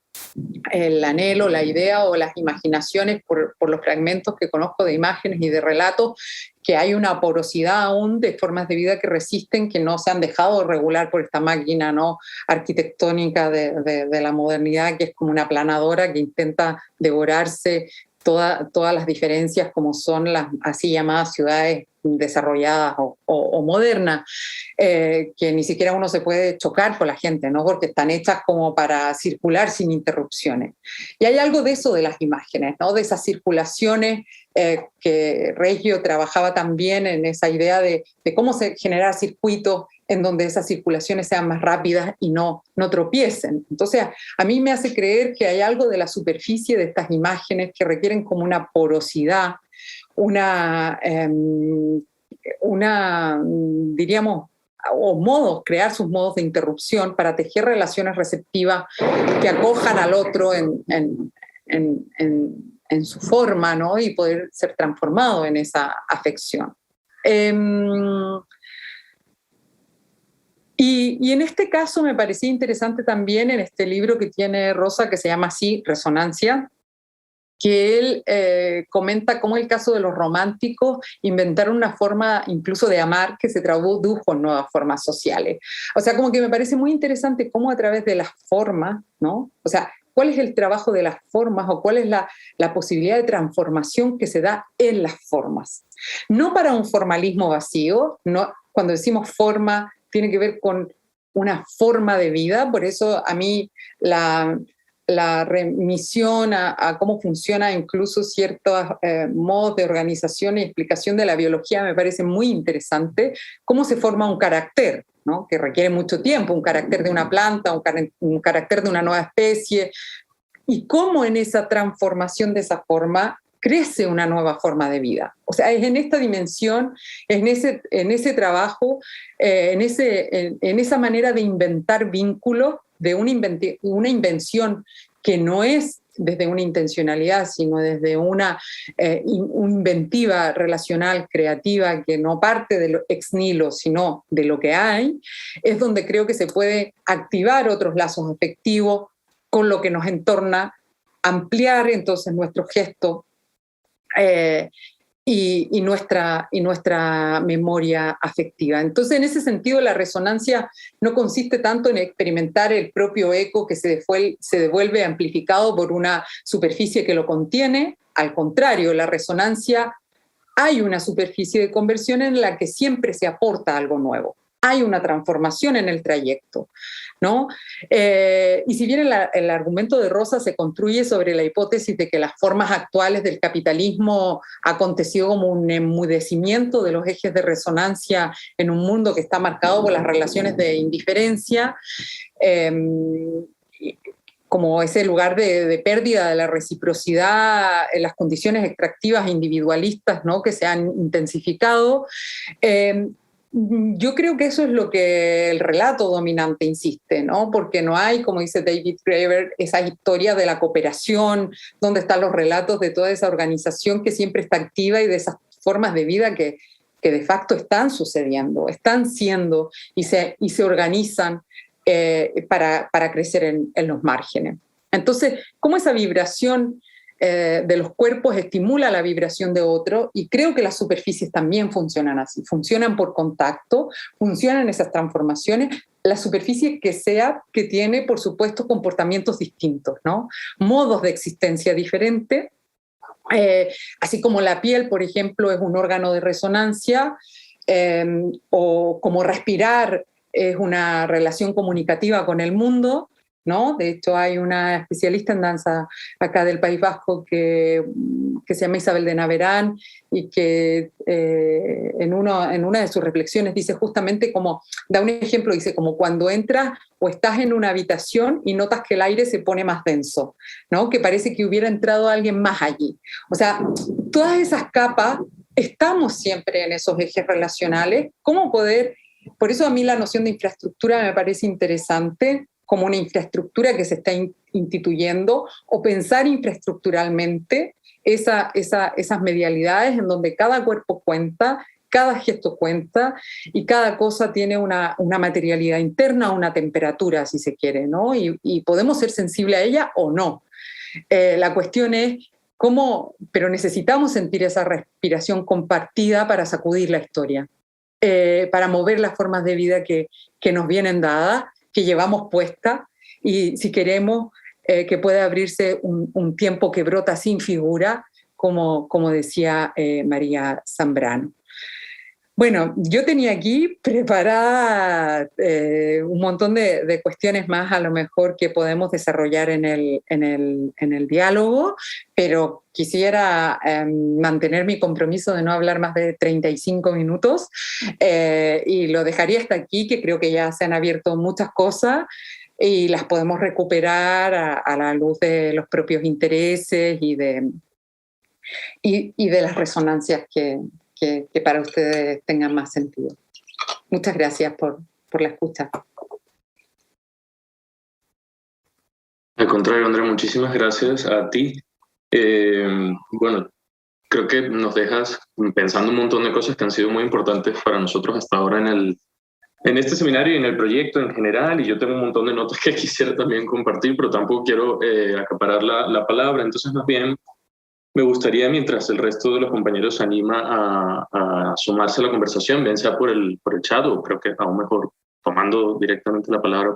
el anhelo, la idea o las imaginaciones por los fragmentos que conozco de imágenes y de relatos, que hay una porosidad aún de formas de vida que resisten, que no se han dejado regular por esta máquina, ¿no?, arquitectónica de la modernidad, que es como una aplanadora que intenta devorarse todas las diferencias como son las así llamadas ciudades desarrolladas o modernas, que ni siquiera uno se puede chocar con la gente, ¿no?, porque están hechas como para circular sin interrupciones. Y hay algo de eso de las imágenes, ¿no?, de esas circulaciones, que Reggio trabajaba también en esa idea de cómo generar circuitos en donde esas circulaciones sean más rápidas y no tropiecen. Entonces, a mí me hace creer que hay algo de la superficie de estas imágenes que requieren como una porosidad, diríamos, o crear sus modos de interrupción para tejer relaciones receptivas que acojan al otro en su forma, ¿no?, y poder ser transformado en esa afección. Y en este caso me parecía interesante también en este libro que tiene Rosa, que se llama así, Resonancia, que él comenta cómo el caso de los románticos inventaron una forma incluso de amar que se tradujo en nuevas formas sociales. O sea, como que me parece muy interesante cómo a través de las formas, ¿no? O sea, ¿cuál es el trabajo de las formas o cuál es la posibilidad de transformación que se da en las formas? No para un formalismo vacío, no, cuando decimos forma tiene que ver con una forma de vida, por eso a mí la remisión a cómo funciona incluso ciertos modos de organización y explicación de la biología me parece muy interesante. Cómo se forma un carácter, ¿no?, que requiere mucho tiempo, un carácter de una planta, un carácter de una nueva especie, y cómo en esa transformación de esa forma crece una nueva forma de vida. O sea, es en esta dimensión, en ese trabajo, en esa manera de inventar vínculos, de una invención que no es desde una intencionalidad, sino desde una inventiva relacional, creativa, que no parte de lo ex nihilo, sino de lo que hay, es donde creo que se puede activar otros lazos afectivos con lo que nos entorna, ampliar entonces nuestro gesto y nuestra memoria afectiva. Entonces, en ese sentido, la resonancia no consiste tanto en experimentar el propio eco que se devuelve amplificado por una superficie que lo contiene. Al contrario, la resonancia, hay una superficie de conversión en la que siempre se aporta algo nuevo. Hay una transformación en el trayecto, ¿no? Y si bien el argumento de Rosa se construye sobre la hipótesis de que las formas actuales del capitalismo ha acontecido como un enmudecimiento de los ejes de resonancia en un mundo que está marcado por las relaciones de indiferencia, como ese lugar de pérdida de la reciprocidad en las condiciones extractivas e individualistas, ¿no?, que se han intensificado, yo creo que eso es lo que el relato dominante insiste, ¿no? Porque no hay, como dice David Graeber, esa historia de la cooperación, donde están los relatos de toda esa organización que siempre está activa y de esas formas de vida que de facto están sucediendo, están siendo y se organizan para crecer en los márgenes. Entonces, ¿cómo esa vibración de los cuerpos estimula la vibración de otro, y creo que las superficies también funcionan así, funcionan por contacto, funcionan esas transformaciones, la superficie que tiene, por supuesto, comportamientos distintos, ¿no? Modos de existencia diferentes, así como la piel, por ejemplo, es un órgano de resonancia, o como respirar es una relación comunicativa con el mundo, ¿no? De hecho, hay una especialista en danza acá del País Vasco que se llama Isabel de Naverán, y que en una de sus reflexiones dice justamente como, da un ejemplo, dice como cuando entras o estás en una habitación y notas que el aire se pone más denso, ¿no? Que parece que hubiera entrado alguien más allí. O sea, todas esas capas, estamos siempre en esos ejes relacionales. ¿Cómo poder? Por eso a mí la noción de infraestructura me parece interesante, como una infraestructura que se está instituyendo, o pensar infraestructuralmente esas medialidades en donde cada cuerpo cuenta, cada gesto cuenta, y cada cosa tiene una materialidad interna, una temperatura, si se quiere, ¿no? Y podemos ser sensibles a ella o no. La cuestión es cómo, pero necesitamos sentir esa respiración compartida para sacudir la historia, para mover las formas de vida que nos vienen dadas, que llevamos puesta, y si queremos que pueda abrirse un tiempo que brota sin figura, como decía María Zambrano. Bueno, yo tenía aquí preparada un montón de cuestiones más, a lo mejor, que podemos desarrollar en el diálogo, pero quisiera mantener mi compromiso de no hablar más de 35 minutos, y lo dejaría hasta aquí, que creo que ya se han abierto muchas cosas y las podemos recuperar a la luz de los propios intereses y de las resonancias que para ustedes tengan más sentido. Muchas gracias por la escucha. Al contrario, Andrea, muchísimas gracias a ti. Bueno, creo que nos dejas pensando un montón de cosas que han sido muy importantes para nosotros hasta ahora en este seminario y en el proyecto en general, y yo tengo un montón de notas que quisiera también compartir, pero tampoco quiero acaparar la palabra. Entonces, más bien, me gustaría, mientras el resto de los compañeros se anima a sumarse a la conversación, bien sea por el chat, o creo que aún mejor tomando directamente la palabra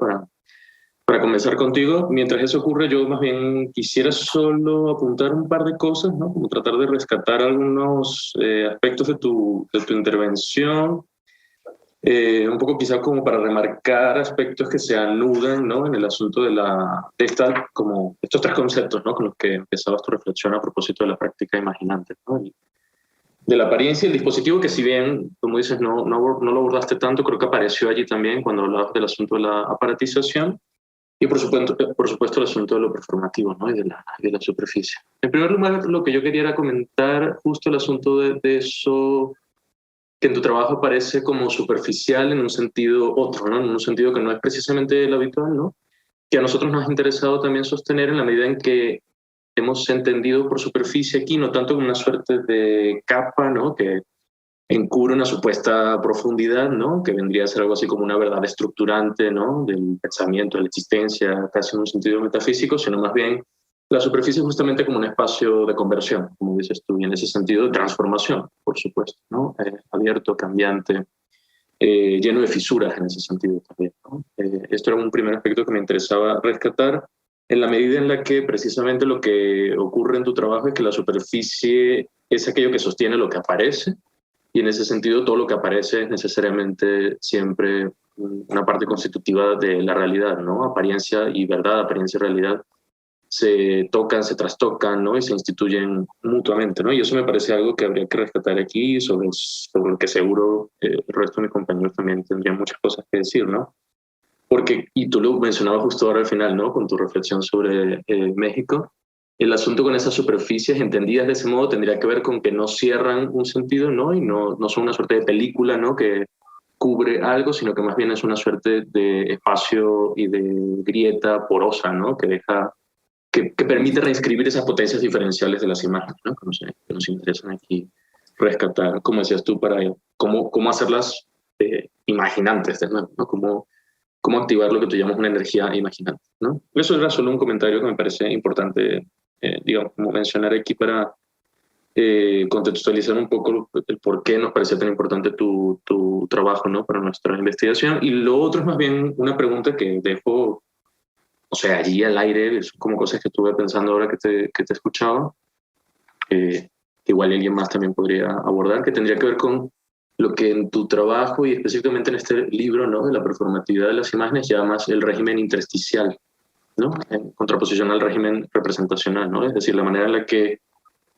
para comenzar contigo. Mientras eso ocurre, yo más bien quisiera solo apuntar un par de cosas, ¿no? Como tratar de rescatar algunos aspectos de tu intervención. Un poco quizá como para remarcar aspectos que se anudan, ¿no? En el asunto de como estos tres conceptos, ¿no? Con los que empezabas tu reflexión a propósito de la práctica imaginante, ¿no? De la apariencia y el dispositivo, que si bien, como dices, no lo abordaste tanto, creo que apareció allí también cuando hablabas del asunto de la aparatización, y por supuesto el asunto de lo performativo, ¿no? Y de la superficie. En primer lugar, lo que yo quería era comentar justo el asunto de eso, que en tu trabajo aparece como superficial en un sentido otro, ¿no? En un sentido que no es precisamente el habitual, ¿no? Que a nosotros nos ha interesado también sostener en la medida en que hemos entendido por superficie aquí, no tanto como una suerte de capa, ¿no? Que encubre una supuesta profundidad, ¿no? Que vendría a ser algo así como una verdad estructurante, ¿no? Del pensamiento, de la existencia, casi en un sentido metafísico, sino más bien la superficie justamente como un espacio de conversión, como dices tú, y en ese sentido de transformación, por supuesto, ¿no? Abierto, cambiante, lleno de fisuras en ese sentido también, ¿no? Esto era un primer aspecto que me interesaba rescatar, en la medida en la que precisamente lo que ocurre en tu trabajo es que la superficie es aquello que sostiene lo que aparece, y en ese sentido todo lo que aparece es necesariamente siempre una parte constitutiva de la realidad, ¿no? Apariencia y verdad, apariencia y realidad se tocan, se trastocan, ¿no? Y se instituyen mutuamente, ¿no? Y eso me parece algo que habría que rescatar aquí, sobre lo que seguro el resto de mis compañeros también tendrían muchas cosas que decir, ¿no? Porque, y tú lo mencionabas justo ahora al final, ¿no? Con tu reflexión sobre México, el asunto con esas superficies entendidas de ese modo tendría que ver con que no cierran un sentido, ¿no? Y no son una suerte de película, ¿no? Que cubre algo, sino que más bien es una suerte de espacio y de grieta porosa, ¿no? Que permite reinscribir esas potencias diferenciales de las imágenes, ¿no? Que nos interesan aquí rescatar, como decías tú, para cómo hacerlas imaginantes, ¿no? Cómo activar lo que tú llamas una energía imaginante, ¿no? Eso era solo un comentario que me parece importante digamos, como mencionar aquí para contextualizar un poco el por qué nos parece tan importante tu trabajo, ¿no? Para nuestra investigación. Y lo otro es más bien una pregunta que dejo, o sea, allí al aire, son como cosas que estuve pensando ahora que te escuchaba, que igual alguien más también podría abordar, que tendría que ver con lo que en tu trabajo y específicamente en este libro, ¿no? De la performatividad de las imágenes llamas el régimen intersticial, ¿no? En contraposición al régimen representacional, ¿no? Es decir, la manera en la que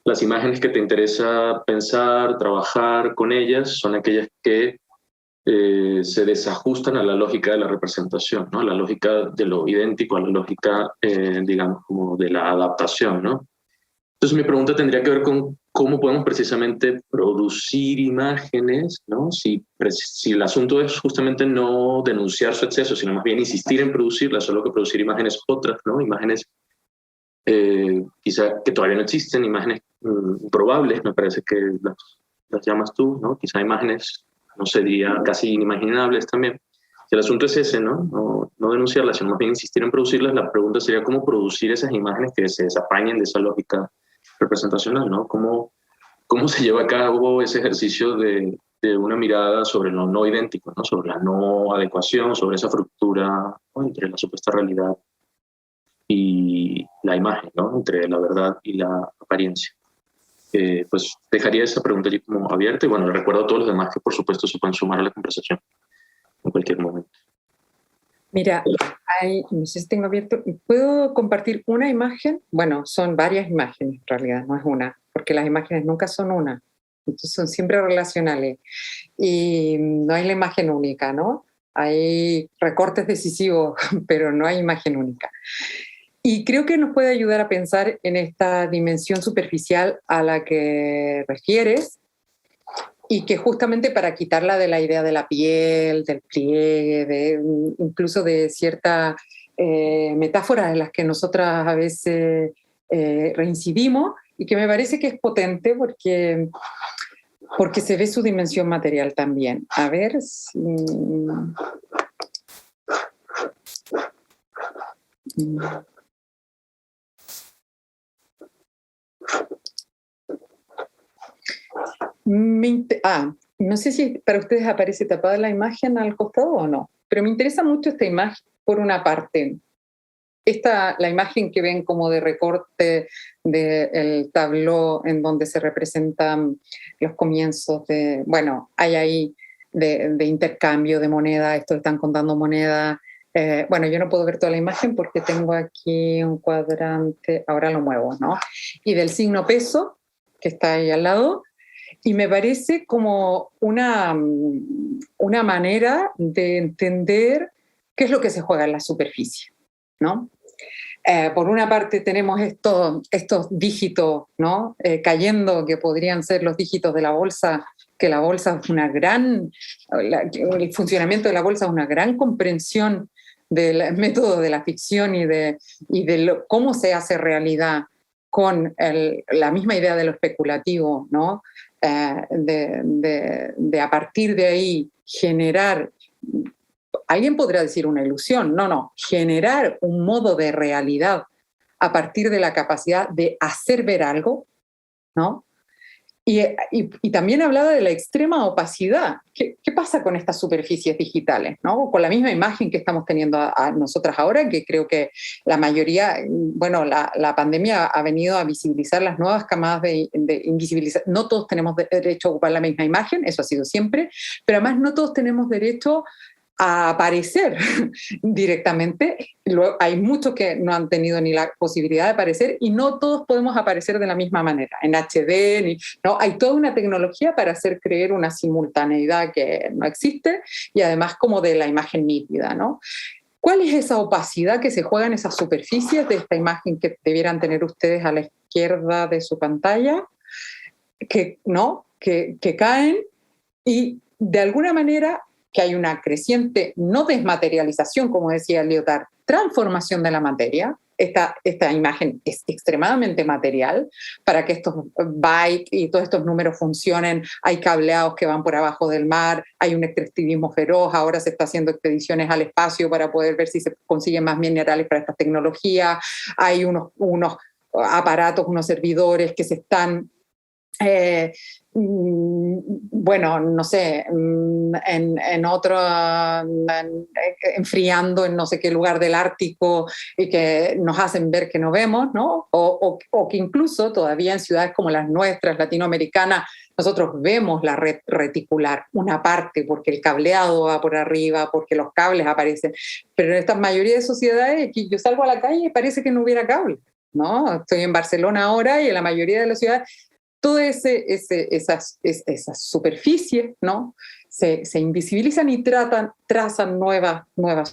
las imágenes que te interesa pensar, trabajar con ellas, son aquellas que se desajustan a la lógica de la representación, ¿no? A la lógica de lo idéntico, a la lógica, digamos, como de la adaptación, ¿no? Entonces mi pregunta tendría que ver con cómo podemos precisamente producir imágenes, ¿no? Si el asunto es justamente no denunciar su exceso, sino más bien insistir en producirlas, solo que producir imágenes otras, ¿no? Imágenes quizá que todavía no existen, imágenes probables, me parece que las llamas tú, ¿no? Quizá imágenes, no sería casi inimaginables también. Si el asunto es ese, ¿no? No denunciarlas, sino más bien insistir en producirlas, la pregunta sería cómo producir esas imágenes que se desapañen de esa lógica representacional, ¿no? ¿Cómo se lleva a cabo ese ejercicio de una mirada sobre lo no idéntico, ¿no? Sobre la no adecuación, sobre esa fractura, ¿no? Entre la supuesta realidad y la imagen, ¿no? Entre la verdad y la apariencia. Pues dejaría esa pregunta allí como abierta y bueno, le recuerdo a todos los demás que por supuesto se pueden sumar a la conversación en cualquier momento. Mira, no sé si tengo abierto, ¿puedo compartir una imagen? Bueno, son varias imágenes en realidad, no es una, porque las imágenes nunca son una, entonces son siempre relacionales y no hay la imagen única, ¿no? Hay recortes decisivos, pero no hay imagen única. Y creo que nos puede ayudar a pensar en esta dimensión superficial a la que refieres y que justamente para quitarla de la idea de la piel, del pliegue, incluso de ciertas metáforas en las que nosotras a veces reincidimos y que me parece que es potente porque se ve su dimensión material también. A ver si... No sé si para ustedes aparece tapada la imagen al costado o no, pero me interesa mucho esta imagen por una parte. La imagen que ven como de recorte del tabló en donde se representan los comienzos hay ahí de intercambio de moneda, estos están contando moneda. Bueno, yo no puedo ver toda la imagen porque tengo aquí un cuadrante, ahora lo muevo, ¿no? Y del signo peso, que está ahí al lado, y me parece como una manera de entender qué es lo que se juega en la superficie, ¿no? Por una parte tenemos estos dígitos, ¿no? Cayendo, que podrían ser los dígitos de la bolsa, que la bolsa es el funcionamiento de la bolsa es una gran comprensión del método de la ficción y de cómo se hace realidad con la misma idea de lo especulativo, ¿no? De a partir de ahí generar, alguien podrá decir una ilusión, no, generar un modo de realidad a partir de la capacidad de hacer ver algo, ¿no? Y también hablaba de la extrema opacidad. ¿Qué pasa con estas superficies digitales, ¿no? Con la misma imagen que estamos teniendo a nosotras ahora, que creo que la mayoría, la pandemia ha venido a visibilizar las nuevas camadas de invisibilizar. No todos tenemos derecho a ocupar la misma imagen, eso ha sido siempre, pero además no todos tenemos derecho a aparecer directamente. Hay muchos que no han tenido ni la posibilidad de aparecer y no todos podemos aparecer de la misma manera, en HD, ¿no? Hay toda una tecnología para hacer creer una simultaneidad que no existe y además como de la imagen nítida, ¿no? ¿Cuál es esa opacidad que se juega en esas superficies de esta imagen que debieran tener ustedes a la izquierda de su pantalla? Que caen y de alguna manera que hay una creciente, no desmaterialización, como decía Lyotard, transformación de la materia. Esta imagen es extremadamente material. Para que estos bytes y todos estos números funcionen, hay cableados que van por abajo del mar, hay un extractivismo feroz, ahora se está haciendo expediciones al espacio para poder ver si se consiguen más minerales para estas tecnologías, hay unos aparatos, unos servidores que se están, bueno, no sé, enfriando en no sé qué lugar del Ártico y que nos hacen ver que no vemos, ¿no? O que incluso todavía en ciudades como las nuestras, latinoamericanas, nosotros vemos la red reticular, una parte, porque el cableado va por arriba, porque los cables aparecen, pero en esta mayoría de sociedades, aquí yo salgo a la calle y parece que no hubiera cable, ¿no? Estoy en Barcelona ahora y en la mayoría de las ciudades todas esas superficies, ¿no? se invisibilizan y trazan nuevas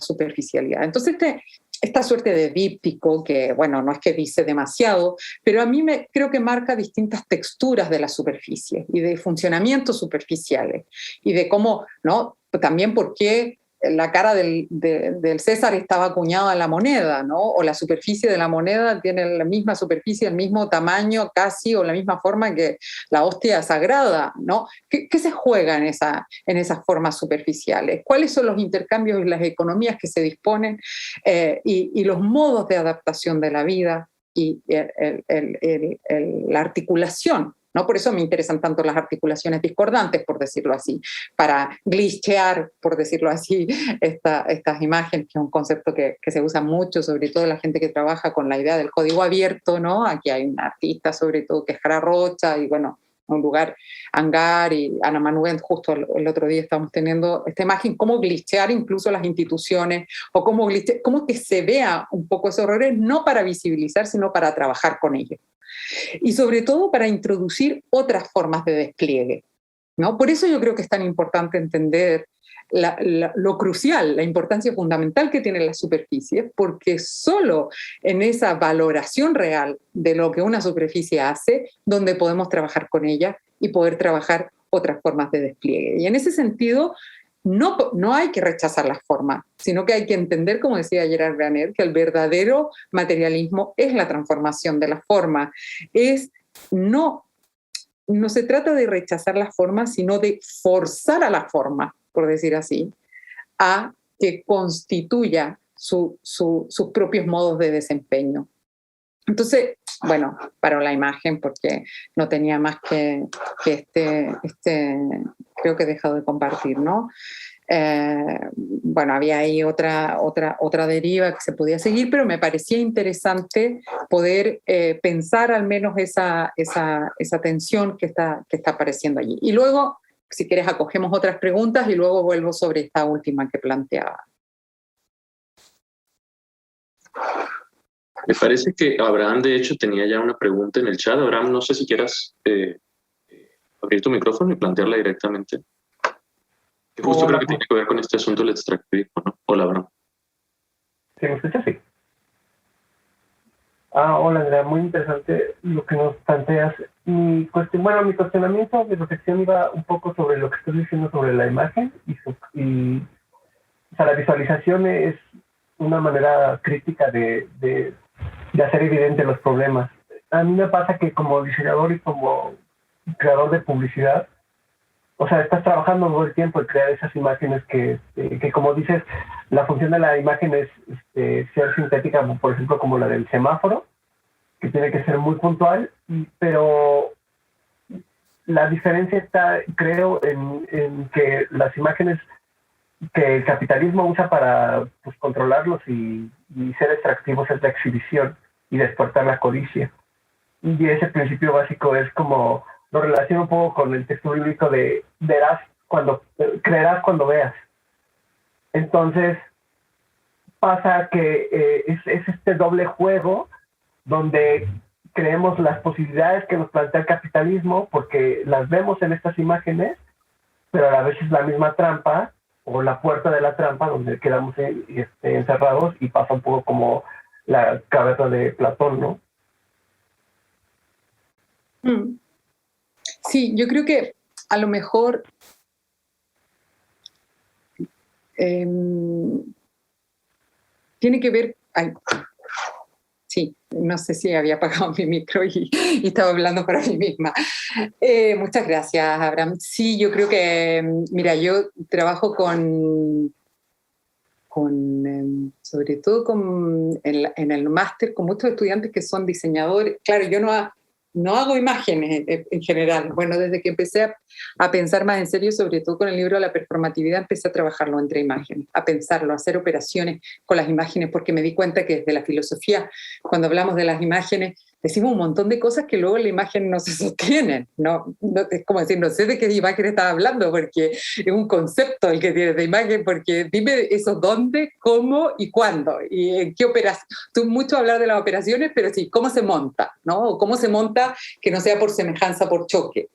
superficialidades. Entonces, esta suerte de díptico, que, bueno, no es que dice demasiado, pero a mí creo que marca distintas texturas de la superficie y de funcionamientos superficiales y de cómo, ¿no? También por qué la cara del César estaba acuñada en la moneda, ¿no? O la superficie de la moneda tiene la misma superficie, el mismo tamaño casi, o la misma forma que la hostia sagrada, ¿no? ¿Qué se juega en esas formas superficiales? ¿Cuáles son los intercambios y las economías que se disponen y los modos de adaptación de la vida y la articulación? ¿No? Por eso me interesan tanto las articulaciones discordantes, por decirlo así, para glitchear, por decirlo así, estas imágenes, que es un concepto que se usa mucho, sobre todo la gente que trabaja con la idea del código abierto, ¿no? Aquí hay una artista, sobre todo, que es Jara Rocha, y bueno, un lugar, Hangar y Ana Manuel, justo el otro día estábamos teniendo esta imagen, cómo glitchear incluso las instituciones, o cómo que se vea un poco esos errores, no para visibilizar, sino para trabajar con ellos. Y sobre todo para introducir otras formas de despliegue, ¿no? Por eso yo creo que es tan importante entender lo crucial, la importancia fundamental que tienen las superficies, porque solo en esa valoración real de lo que una superficie hace, donde podemos trabajar con ella y poder trabajar otras formas de despliegue. Y en ese sentido, no hay que rechazar las formas, sino que hay que entender, como decía Gerard Graner, que el verdadero materialismo es la transformación de la forma. No se trata de rechazar las formas, sino de forzar a la forma, por decir así, a que constituya sus propios modos de desempeño. Entonces, bueno, paro la imagen porque no tenía más que creo que he dejado de compartir, ¿no? Bueno, había ahí otra deriva que se podía seguir, pero me parecía interesante poder pensar al menos esa tensión que está apareciendo allí. Y luego, si quieres, acogemos otras preguntas y luego vuelvo sobre esta última que planteaba. Me parece que Abraham, de hecho, tenía ya una pregunta en el chat. Abraham, no sé si quieras abrir tu micrófono y plantearla directamente. Que justo creo que tiene que ver con este asunto del extractivismo, ¿no? Hola, Abraham. ¿Sí me escuchas? Sí. Hola, Andrea. Muy interesante lo que nos planteas. Mi cuestionamiento, mi reflexión iba un poco sobre lo que estoy diciendo sobre la imagen o sea, la visualización es una manera crítica de hacer evidente los problemas. A mí me pasa que como diseñador y como creador de publicidad, o sea, estás trabajando todo el tiempo en crear esas imágenes que como dices, la función de la imagen es ser sintética, por ejemplo, como la del semáforo, que tiene que ser muy puntual, pero la diferencia está, creo, en que las imágenes que el capitalismo usa para pues, controlarlos y ser extractivos es la exhibición y despertar la codicia. Y ese principio básico es como, lo relaciono un poco con el texto bíblico de creerás cuando veas. Entonces, pasa que es este doble juego donde creemos las posibilidades que nos plantea el capitalismo porque las vemos en estas imágenes, pero a la vez es la misma trampa o la puerta de la trampa donde quedamos encerrados y pasa un poco como la cabeza de Platón, ¿no? Sí, yo creo que a lo mejor tiene que ver... sí, no sé si había apagado mi micro y estaba hablando para mí misma. Muchas gracias, Abraham. Sí, yo creo que, mira, yo trabajo con sobre todo en el máster, con muchos estudiantes que son diseñadores. Claro, yo no hago imágenes en general. Bueno, desde que empecé a pensar más en serio, sobre todo con el libro de la performatividad, empecé a trabajarlo entre imágenes, a pensarlo, a hacer operaciones con las imágenes, porque me di cuenta que desde la filosofía, cuando hablamos de las imágenes, decimos un montón de cosas que luego la imagen no se sostienen. No, es como decir, no sé de qué imagen estás hablando, porque es un concepto el que tienes de imagen, porque dime eso dónde, cómo y cuándo, y en qué operación. Tú mucho hablar de las operaciones, pero sí, cómo se monta, ¿no? O cómo se monta que no sea por semejanza, por choque.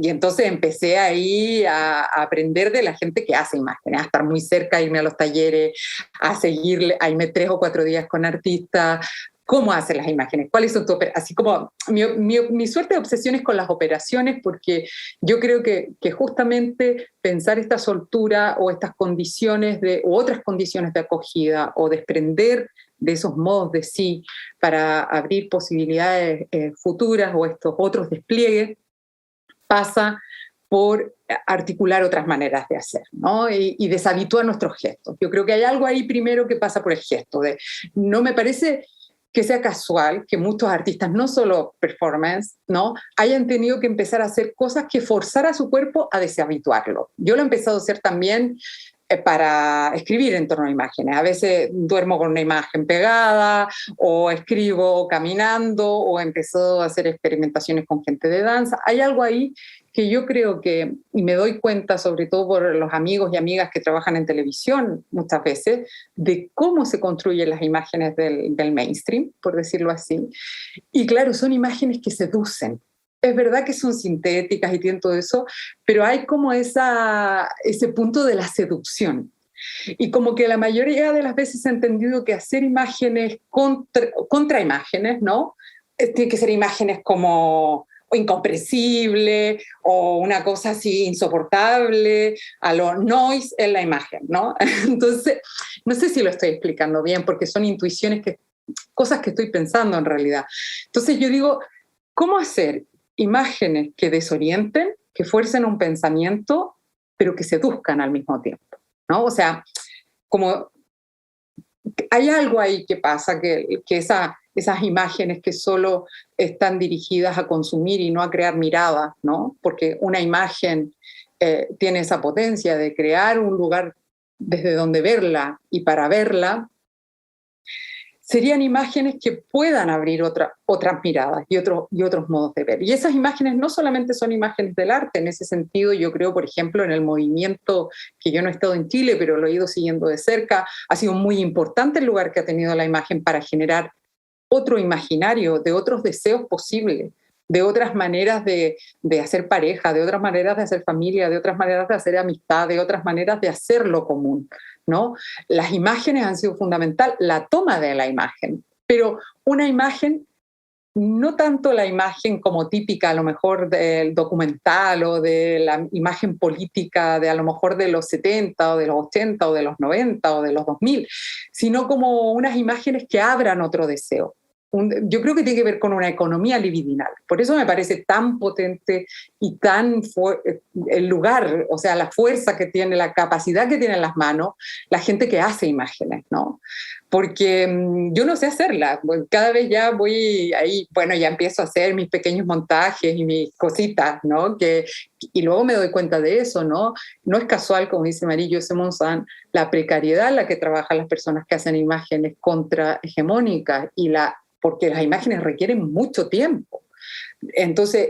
Y entonces empecé ahí a aprender de la gente que hace imágenes, a estar muy cerca, a irme a los talleres, a seguirle, a irme 3 o 4 días con artistas. ¿Cómo hacen las imágenes? ¿Cuáles son tus operaciones? Así como mi suerte de obsesión es con las operaciones, porque yo creo que justamente pensar esta soltura o estas condiciones o otras condiciones de acogida o desprender de esos modos de sí para abrir posibilidades futuras o estos otros despliegues, pasa por articular otras maneras de hacer, ¿no? Y deshabituar nuestros gestos. Yo creo que hay algo ahí primero que pasa por el gesto. No me parece que sea casual que muchos artistas, no solo performance, ¿no?, hayan tenido que empezar a hacer cosas que forzara a su cuerpo a deshabituarlo. Yo lo he empezado a hacer también para escribir en torno a imágenes. A veces duermo con una imagen pegada, o escribo caminando, o he empezado a hacer experimentaciones con gente de danza. Hay algo ahí que yo creo que, y me doy cuenta sobre todo por los amigos y amigas que trabajan en televisión muchas veces, de cómo se construyen las imágenes del mainstream, por decirlo así. Y claro, son imágenes que seducen. Es verdad que son sintéticas y tienen todo eso, pero hay como ese punto de la seducción. Y como que la mayoría de las veces he entendido que hacer imágenes contra imágenes, ¿no? Tiene que ser imágenes como o incomprensible o una cosa así insoportable, a lo noise en la imagen, ¿no? Entonces, no sé si lo estoy explicando bien, porque son intuiciones, cosas que estoy pensando en realidad. Entonces yo digo, ¿cómo hacer imágenes que desorienten, que fuercen un pensamiento, pero que seduzcan al mismo tiempo, ¿no? O sea, como hay algo ahí que pasa, que esas imágenes que solo están dirigidas a consumir y no a crear miradas, ¿no? Porque una imagen tiene esa potencia de crear un lugar desde donde verla y para verla. Serían imágenes que puedan abrir otras miradas y otros modos de ver. Y esas imágenes no solamente son imágenes del arte, en ese sentido yo creo, por ejemplo, en el movimiento, que yo no he estado en Chile, pero lo he ido siguiendo de cerca, ha sido muy importante el lugar que ha tenido la imagen para generar otro imaginario, de otros deseos posibles, de otras maneras de hacer pareja, de otras maneras de hacer familia, de otras maneras de hacer amistad, de otras maneras de hacer lo común, ¿no? Las imágenes han sido fundamental, la toma de la imagen, pero una imagen, no tanto la imagen como típica a lo mejor del documental o de la imagen política de a lo mejor de los 70 o de los 80 o de los 90 o de los 2000, sino como unas imágenes que abran otro deseo. Yo creo que tiene que ver con una economía libidinal. Por eso me parece tan potente y tan el lugar, o sea, la fuerza que tiene, la capacidad que tiene en las manos la gente que hace imágenes, ¿no? Porque yo no sé hacerla. Cada vez ya voy ahí, bueno, ya empiezo a hacer mis pequeños montajes y mis cositas, ¿no? Y luego me doy cuenta de eso, ¿no? No es casual, como dice Marie-José Monzón, la precariedad en la que trabajan las personas que hacen imágenes contrahegemónicas porque las imágenes requieren mucho tiempo. Entonces,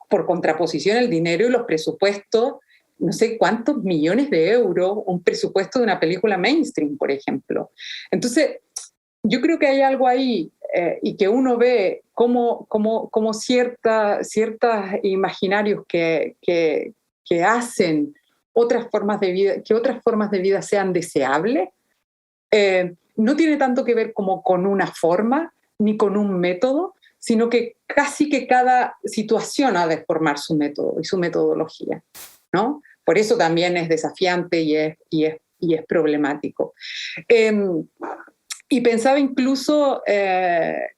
por contraposición, el dinero y los presupuestos, no sé cuántos millones de euros, un presupuesto de una película mainstream, por ejemplo. Entonces, yo creo que hay algo ahí y que uno ve como ciertos imaginarios que hacen otras formas de vida, que otras formas de vida sean deseables, no tiene tanto que ver como con una forma ni con un método, sino que casi que cada situación ha de formar su método y su metodología, ¿no? Por eso también es desafiante y es problemático. Y pensaba incluso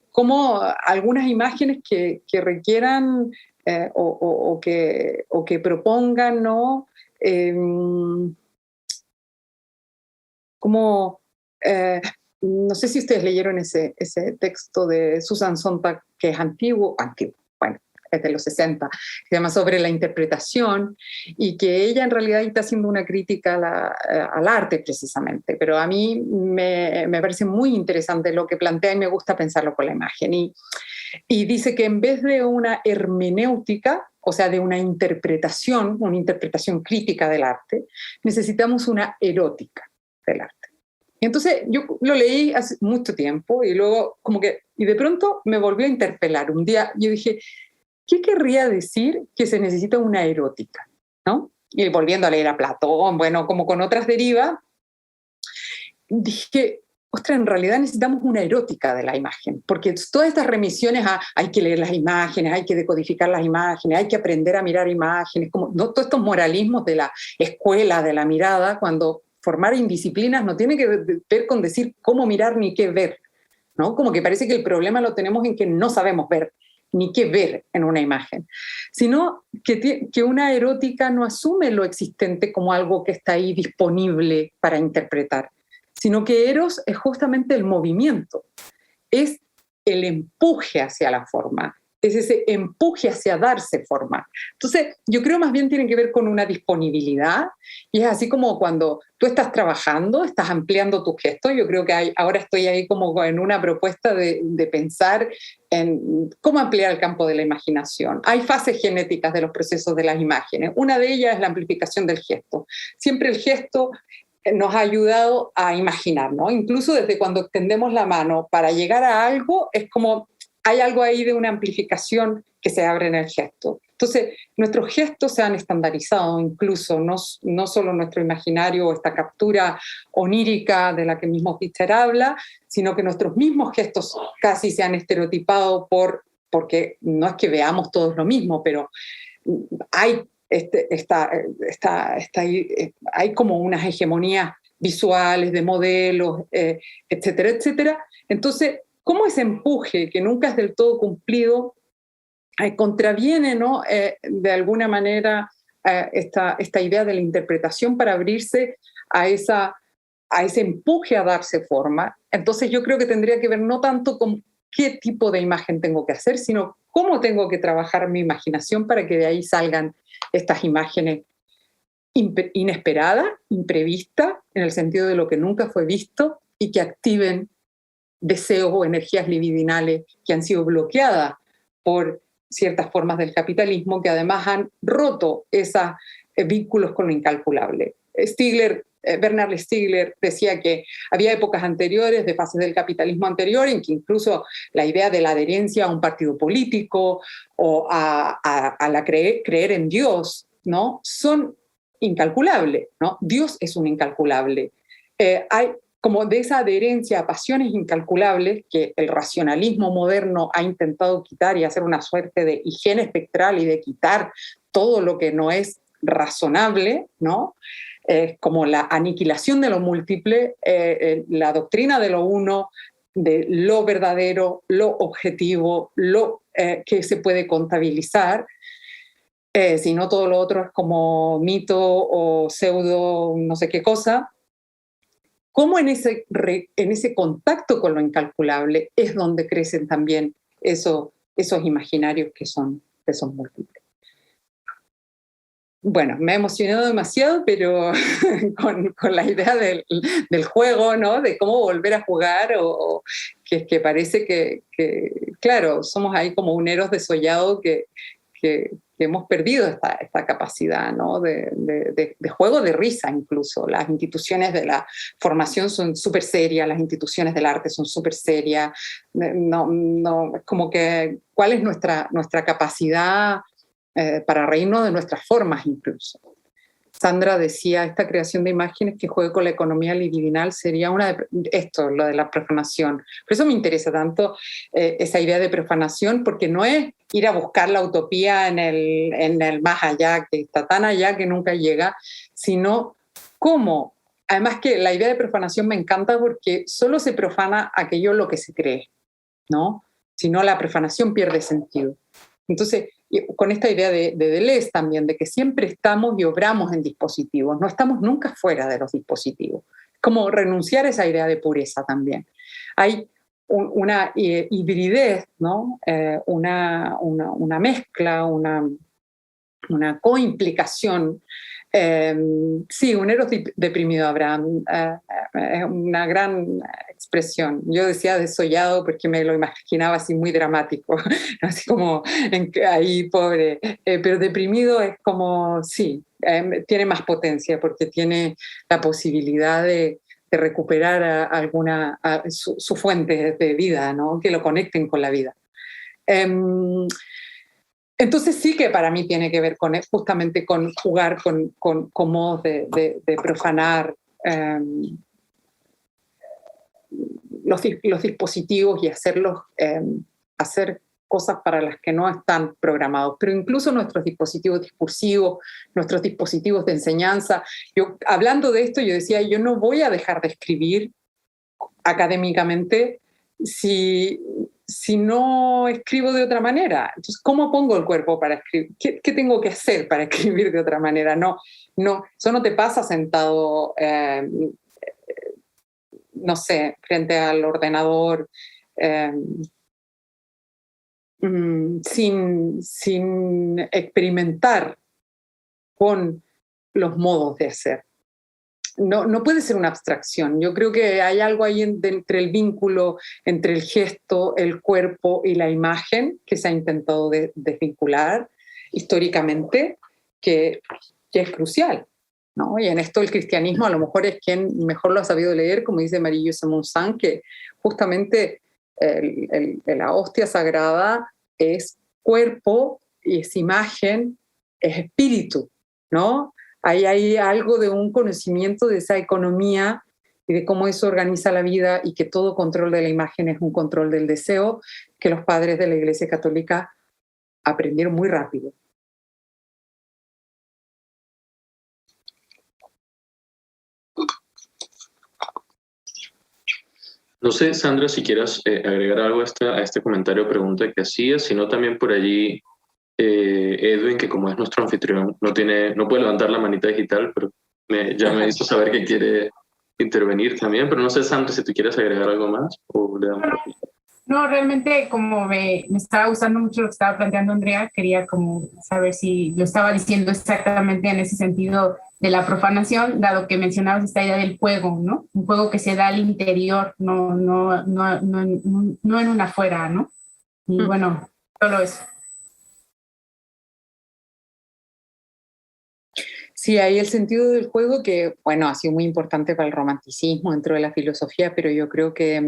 cómo algunas imágenes que requieran o que propongan, ¿no? como no sé si ustedes leyeron ese texto de Susan Sontag, que es antiguo, bueno, es de los 60, se llama Sobre la interpretación, y que ella en realidad está haciendo una crítica al arte precisamente, pero a mí me parece muy interesante lo que plantea y me gusta pensarlo con la imagen. Y dice que en vez de una hermenéutica, o sea, de una interpretación crítica del arte, necesitamos una erótica del arte. Y entonces yo lo leí hace mucho tiempo y luego y de pronto me volvió a interpelar. Un día yo dije, ¿qué querría decir que se necesita una erótica? ¿No? Y volviendo a leer a Platón, bueno, como con otras derivas, dije, ostras, en realidad necesitamos una erótica de la imagen, porque todas estas remisiones a hay que leer las imágenes, hay que decodificar las imágenes, hay que aprender a mirar imágenes, como no todos estos moralismos de la escuela, de la mirada, cuando formar indisciplinas no tiene que ver con decir cómo mirar ni qué ver, ¿no? Como que parece que el problema lo tenemos en que no sabemos ver ni qué ver en una imagen, sino que una erótica no asume lo existente como algo que está ahí disponible para interpretar, sino que eros es justamente el movimiento, es el empuje hacia la forma, es ese empuje hacia darse forma. Entonces, yo creo más bien tiene que ver con una disponibilidad, y es así como cuando tú estás trabajando, estás ampliando tus gestos. Yo creo que ahora estoy ahí como en una propuesta de pensar en cómo ampliar el campo de la imaginación. Hay fases genéticas de los procesos de las imágenes. Una de ellas es la amplificación del gesto. Siempre el gesto nos ha ayudado a imaginar, ¿no? Incluso desde cuando extendemos la mano para llegar a algo, es como hay algo ahí de una amplificación que se abre en el gesto. Entonces, nuestros gestos se han estandarizado, incluso no solo nuestro imaginario o esta captura onírica de la que mismo Fischer habla, sino que nuestros mismos gestos casi se han estereotipado porque no es que veamos todos lo mismo, pero hay hay como unas hegemonías visuales de modelos, etcétera, etcétera. Entonces, ¿cómo ese empuje, que nunca es del todo cumplido, contraviene, ¿no? De alguna manera esta idea de la interpretación para abrirse a ese empuje a darse forma? Entonces yo creo que tendría que ver no tanto con qué tipo de imagen tengo que hacer, sino cómo tengo que trabajar mi imaginación para que de ahí salgan estas imágenes inesperadas, imprevistas, en el sentido de lo que nunca fue visto, y que activen deseos o energías libidinales que han sido bloqueadas por ciertas formas del capitalismo que además han roto esos vínculos con lo incalculable. Bernard Stiegler decía que había épocas anteriores, de fases del capitalismo anterior, en que incluso la idea de la adherencia a un partido político o a creer en Dios, ¿no? Son incalculables, ¿no? Dios es un incalculable. Hay como de esa adherencia a pasiones incalculables que el racionalismo moderno ha intentado quitar y hacer una suerte de higiene espectral y de quitar todo lo que no es razonable, ¿no? Como la aniquilación de lo múltiple, la doctrina de lo uno, de lo verdadero, lo objetivo, lo que se puede contabilizar, si no todo lo otro es como mito o pseudo no sé qué cosa. Cómo en ese contacto con lo incalculable es donde crecen también esos imaginarios que son múltiples. Bueno, me he emocionado demasiado, pero con la idea del juego, ¿no? De cómo volver a jugar, o que parece que, claro, somos ahí como un eros desollado que hemos perdido esta capacidad, ¿no? de juego, de risa incluso. Las instituciones de la formación son súper serias, las instituciones del arte son súper serias. No, es como que, ¿cuál es nuestra capacidad para reírnos de nuestras formas incluso? Sandra decía, esta creación de imágenes que juegue con la economía libidinal sería lo de la profanación. Por eso me interesa tanto esa idea de profanación, porque no es ir a buscar la utopía en el más allá, que está tan allá que nunca llega, sino cómo. Además que la idea de profanación me encanta porque solo se profana aquello lo que se cree, ¿no? Si no, la profanación pierde sentido. Entonces, con esta idea de Deleuze también, de que siempre estamos y obramos en dispositivos, no estamos nunca fuera de los dispositivos, como renunciar a esa idea de pureza también. Hay una hibridez, ¿no? Una mezcla, una coimplicación. Sí, un Eros deprimido, Abraham, es una gran expresión. Yo decía desollado porque me lo imaginaba así muy dramático, así como ahí pobre, pero deprimido es como, sí, tiene más potencia porque tiene la posibilidad de recuperar su fuente de vida, ¿no? Que lo conecten con la vida. Entonces sí que para mí tiene que ver justamente con jugar con modos de profanar los dispositivos y hacer cosas para las que no están programados. Pero incluso nuestros dispositivos discursivos, nuestros dispositivos de enseñanza. Hablando de esto, yo decía, yo no voy a dejar de escribir académicamente si no escribo de otra manera. Entonces, ¿cómo pongo el cuerpo para escribir? ¿Qué tengo que hacer para escribir de otra manera? No, eso no te pasa sentado, no sé, frente al ordenador, sin experimentar con los modos de hacer. No puede ser una abstracción. Yo creo que hay algo ahí entre el vínculo entre el gesto, el cuerpo y la imagen que se ha intentado desvincular históricamente, que es crucial, ¿no? Y en esto el cristianismo a lo mejor es quien mejor lo ha sabido leer, como dice Marie-José Montsan, que justamente la hostia sagrada es cuerpo y es imagen, es espíritu, ¿no? Ahí hay algo de un conocimiento de esa economía y de cómo eso organiza la vida y que todo control de la imagen es un control del deseo que los padres de la Iglesia Católica aprendieron muy rápido. No sé, Sandra, si quieras agregar algo a este comentario o pregunta que hacías, sino también por allí Edwin, que como es nuestro anfitrión, no puede levantar la manita digital, pero ya me hizo saber que quiere intervenir también, pero no sé, Sandra, si tú quieres agregar algo más o le damos rápido. No, realmente como me estaba gustando mucho lo que estaba planteando Andrea, quería como saber si lo estaba diciendo exactamente en ese sentido de la profanación, dado que mencionabas esta idea del juego, ¿no? Un juego que se da al interior, no en un afuera, ¿no? Y bueno, solo eso. Sí, hay el sentido del juego que, bueno, ha sido muy importante para el romanticismo dentro de la filosofía, pero yo creo que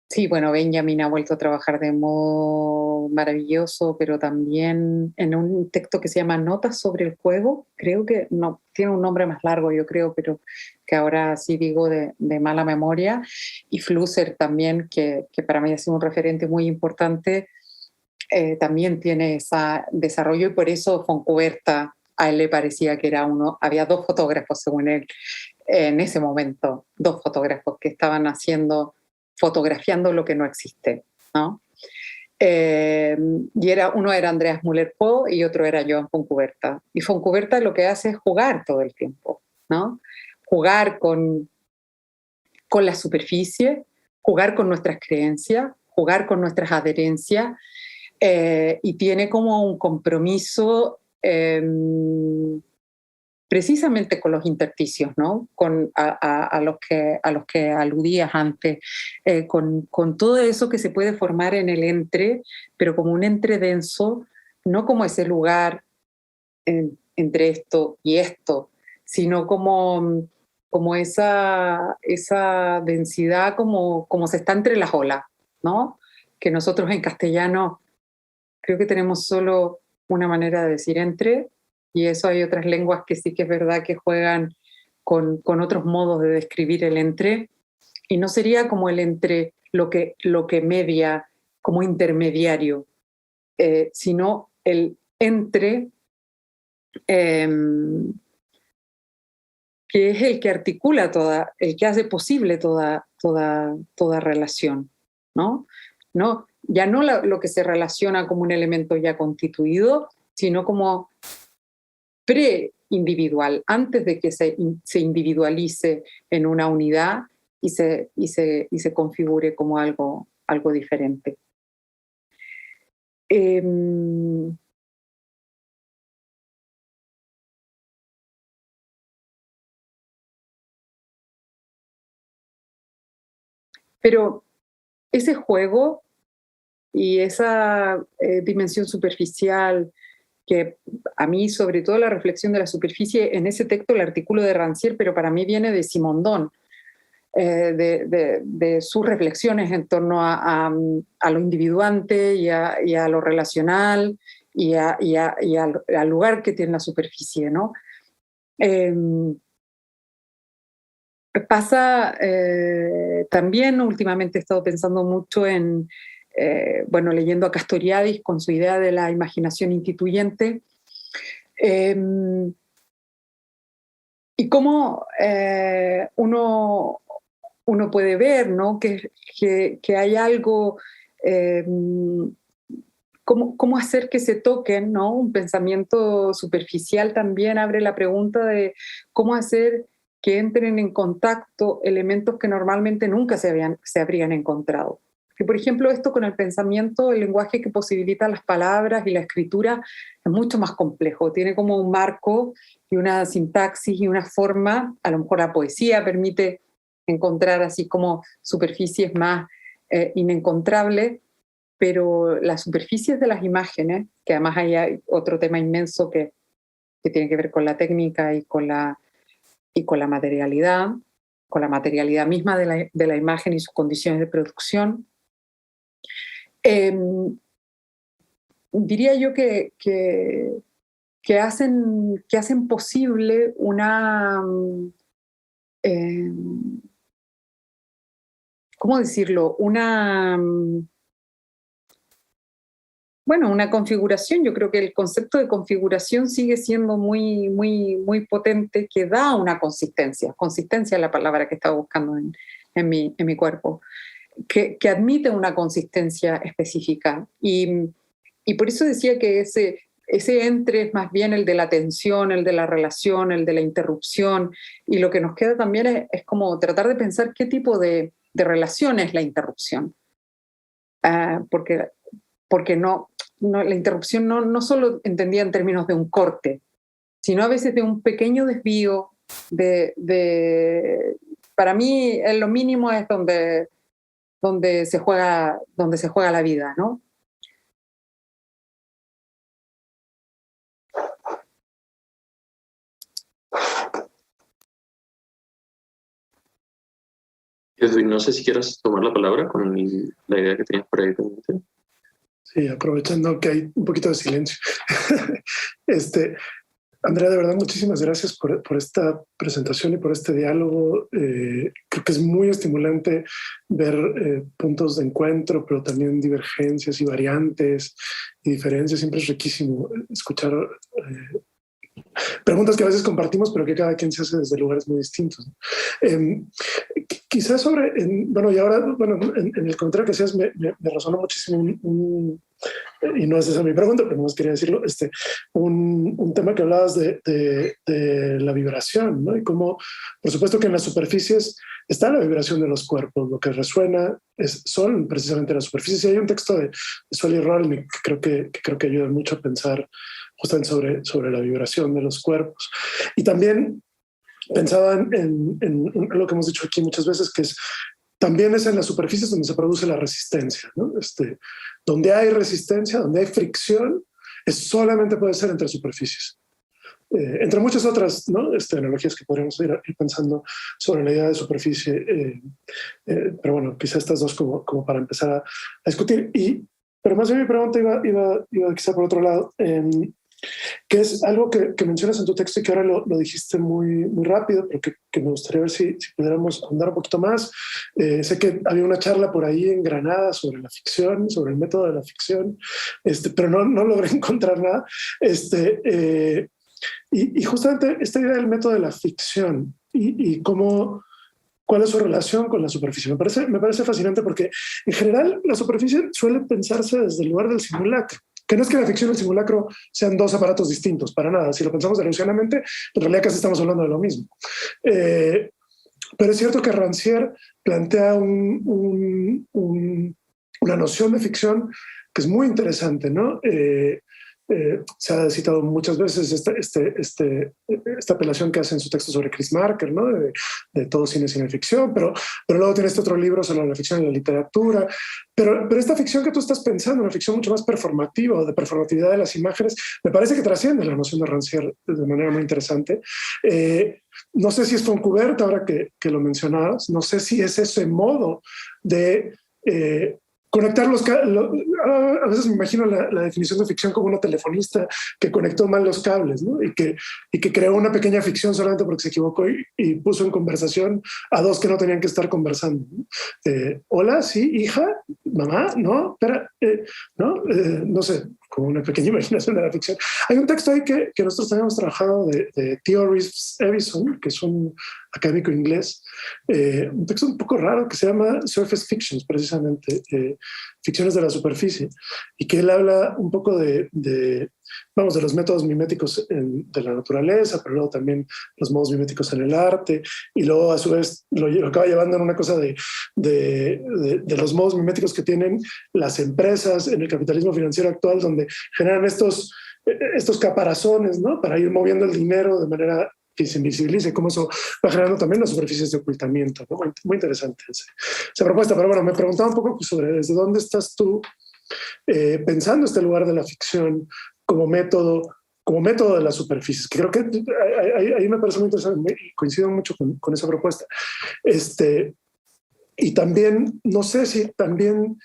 sí, bueno, Benjamin ha vuelto a trabajar de modo maravilloso, pero también en un texto que se llama Notas sobre el juego, creo que no, tiene un nombre más largo, yo creo, pero que ahora sí digo de mala memoria, y Flusser también, que para mí ha sido un referente muy importante, también tiene ese desarrollo, y por eso Foncuberta a él le parecía que era había dos fotógrafos según él en ese momento, dos fotógrafos que estaban fotografiando lo que no existe, ¿no? Y uno era Andreas Müller-Poe y otro era Joan Foncuberta. Y Foncuberta lo que hace es jugar todo el tiempo, ¿no? Jugar con la superficie, jugar con nuestras creencias, jugar con nuestras adherencias, y tiene como un compromiso precisamente con los intersticios, ¿no? A los que aludías antes, con todo eso que se puede formar en el entre, pero como un entre denso, no como ese lugar entre esto y esto, sino como esa densidad como se está entre las olas, ¿no? Que nosotros en castellano creo que tenemos solo una manera de decir entre, y eso hay otras lenguas que sí que es verdad que juegan con otros modos de describir el entre, y no sería como el entre lo que media como intermediario, sino el entre, que es el que articula el que hace posible toda relación, ¿no? Ya no lo que se relaciona como un elemento ya constituido, sino como individual, antes de que se individualice en una unidad y se configure como algo diferente. Pero ese juego y esa dimensión superficial, que a mí, sobre todo la reflexión de la superficie, en ese texto el artículo de Rancière, pero para mí viene de Simondon, de sus reflexiones en torno a lo individuante y a lo relacional y al lugar que tiene la superficie, ¿no? Pasa también, últimamente he estado pensando mucho en, leyendo a Castoriadis con su idea de la imaginación instituyente, y cómo uno puede ver, ¿no?, que hay algo, cómo hacer que se toquen, ¿no? Un pensamiento superficial también abre la pregunta de cómo hacer que entren en contacto elementos que normalmente nunca se habrían encontrado. Que, por ejemplo, esto con el pensamiento, el lenguaje que posibilita las palabras y la escritura es mucho más complejo. Tiene como un marco y una sintaxis y una forma. A lo mejor la poesía permite encontrar así como superficies más inencontrables, pero las superficies de las imágenes, que además hay otro tema inmenso que tiene que ver con la técnica y con la materialidad misma de la imagen y sus condiciones de producción. Diría yo que hacen posible una, ¿cómo decirlo? Una configuración. Yo creo que el concepto de configuración sigue siendo muy, muy, muy potente, que da una consistencia. Consistencia es la palabra que estaba buscando en mi cuerpo, que admite una consistencia específica. Y por eso decía que ese entre es más bien el de la tensión, el de la relación, el de la interrupción, y lo que nos queda también es como tratar de pensar qué tipo de relación es la interrupción. Porque no, la interrupción no solo entendía en términos de un corte, sino a veces de un pequeño desvío, para mí en lo mínimo es donde se juega la vida, ¿no? Edwin, no sé si quieras tomar la palabra con la idea que tenías por ahí pendiente. Sí, aprovechando que hay un poquito de silencio. Andrea, de verdad, muchísimas gracias por esta presentación y por este diálogo. Creo que es muy estimulante ver puntos de encuentro, pero también divergencias y variantes y diferencias. Siempre es riquísimo escuchar preguntas que a veces compartimos, pero que cada quien se hace desde lugares muy distintos. Quizás en el comentario que hacías me resonó muchísimo y no es esa mi pregunta, pero no más quería decirlo, un tema que hablabas de la vibración, ¿no? Y cómo, por supuesto que en las superficies está la vibración de los cuerpos, lo que resuena son precisamente las superficies. Y hay un texto de Sueli Rolnik que creo que ayuda mucho a pensar justamente sobre la vibración de los cuerpos. Y también pensaba en lo que hemos dicho aquí muchas veces, que también es en las superficies donde se produce la resistencia, ¿no? Donde hay resistencia, donde hay fricción, solamente puede ser entre superficies. Entre muchas otras, ¿no?, analogías que podríamos ir pensando sobre la idea de superficie. Pero bueno, quizá estas dos como para empezar a discutir. Pero más bien mi pregunta iba quizá por otro lado, que es algo que mencionas en tu texto y que ahora lo dijiste muy, muy rápido, pero que me gustaría ver si pudiéramos ahondar un poquito más. Sé que había una charla por ahí en Granada sobre la ficción, sobre el método de la ficción, pero no logré encontrar nada. Y justamente esta idea del método de la ficción y cuál es su relación con la superficie. Me parece fascinante porque en general la superficie suele pensarse desde el lugar del simulacro, Que no es que la ficción y el simulacro sean dos aparatos distintos, para nada. Si lo pensamos delusionalmente, en realidad casi estamos hablando de lo mismo. Pero es cierto que Rancière plantea una noción de ficción que es muy interesante, ¿no? Se ha citado muchas veces esta apelación que hace en su texto sobre Chris Marker, ¿no? De todo cine ficción, pero luego tiene este otro libro sobre la ficción y la literatura. Pero esta ficción que tú estás pensando, una ficción mucho más performativa o de performatividad de las imágenes, me parece que trasciende la noción de Rancière de manera muy interesante. No sé si es Fontcuber, ahora que lo mencionabas, no sé si es ese modo de conectar a veces me imagino la definición de ficción como una telefonista que conectó mal los cables, ¿no? y que creó una pequeña ficción solamente porque se equivocó y puso en conversación a dos que no tenían que estar conversando, ¿no? Hola, sí, hija, mamá, no, espera, no sé, como una pequeña imaginación de la ficción. Hay un texto ahí que nosotros habíamos trabajado de Theo Reeves Evison, que es un académico inglés, un texto un poco raro que se llama Surface Fictions, precisamente, ficciones de la superficie, y que él habla un poco de los métodos miméticos de la naturaleza, pero luego también los modos miméticos en el arte, y luego a su vez lo acaba llevando en una cosa de los modos miméticos que tienen las empresas en el capitalismo financiero actual, donde generan estos caparazones, ¿no? Para ir moviendo el dinero de manera que se invisibilice, cómo eso va generando también las superficies de ocultamiento, ¿no? Muy interesante esa propuesta. Pero bueno, me preguntaba un poco sobre desde dónde estás tú pensando este lugar de la ficción como método de las superficies, que creo que ahí me parece muy interesante y coincido mucho con esa propuesta. Y también, no sé si también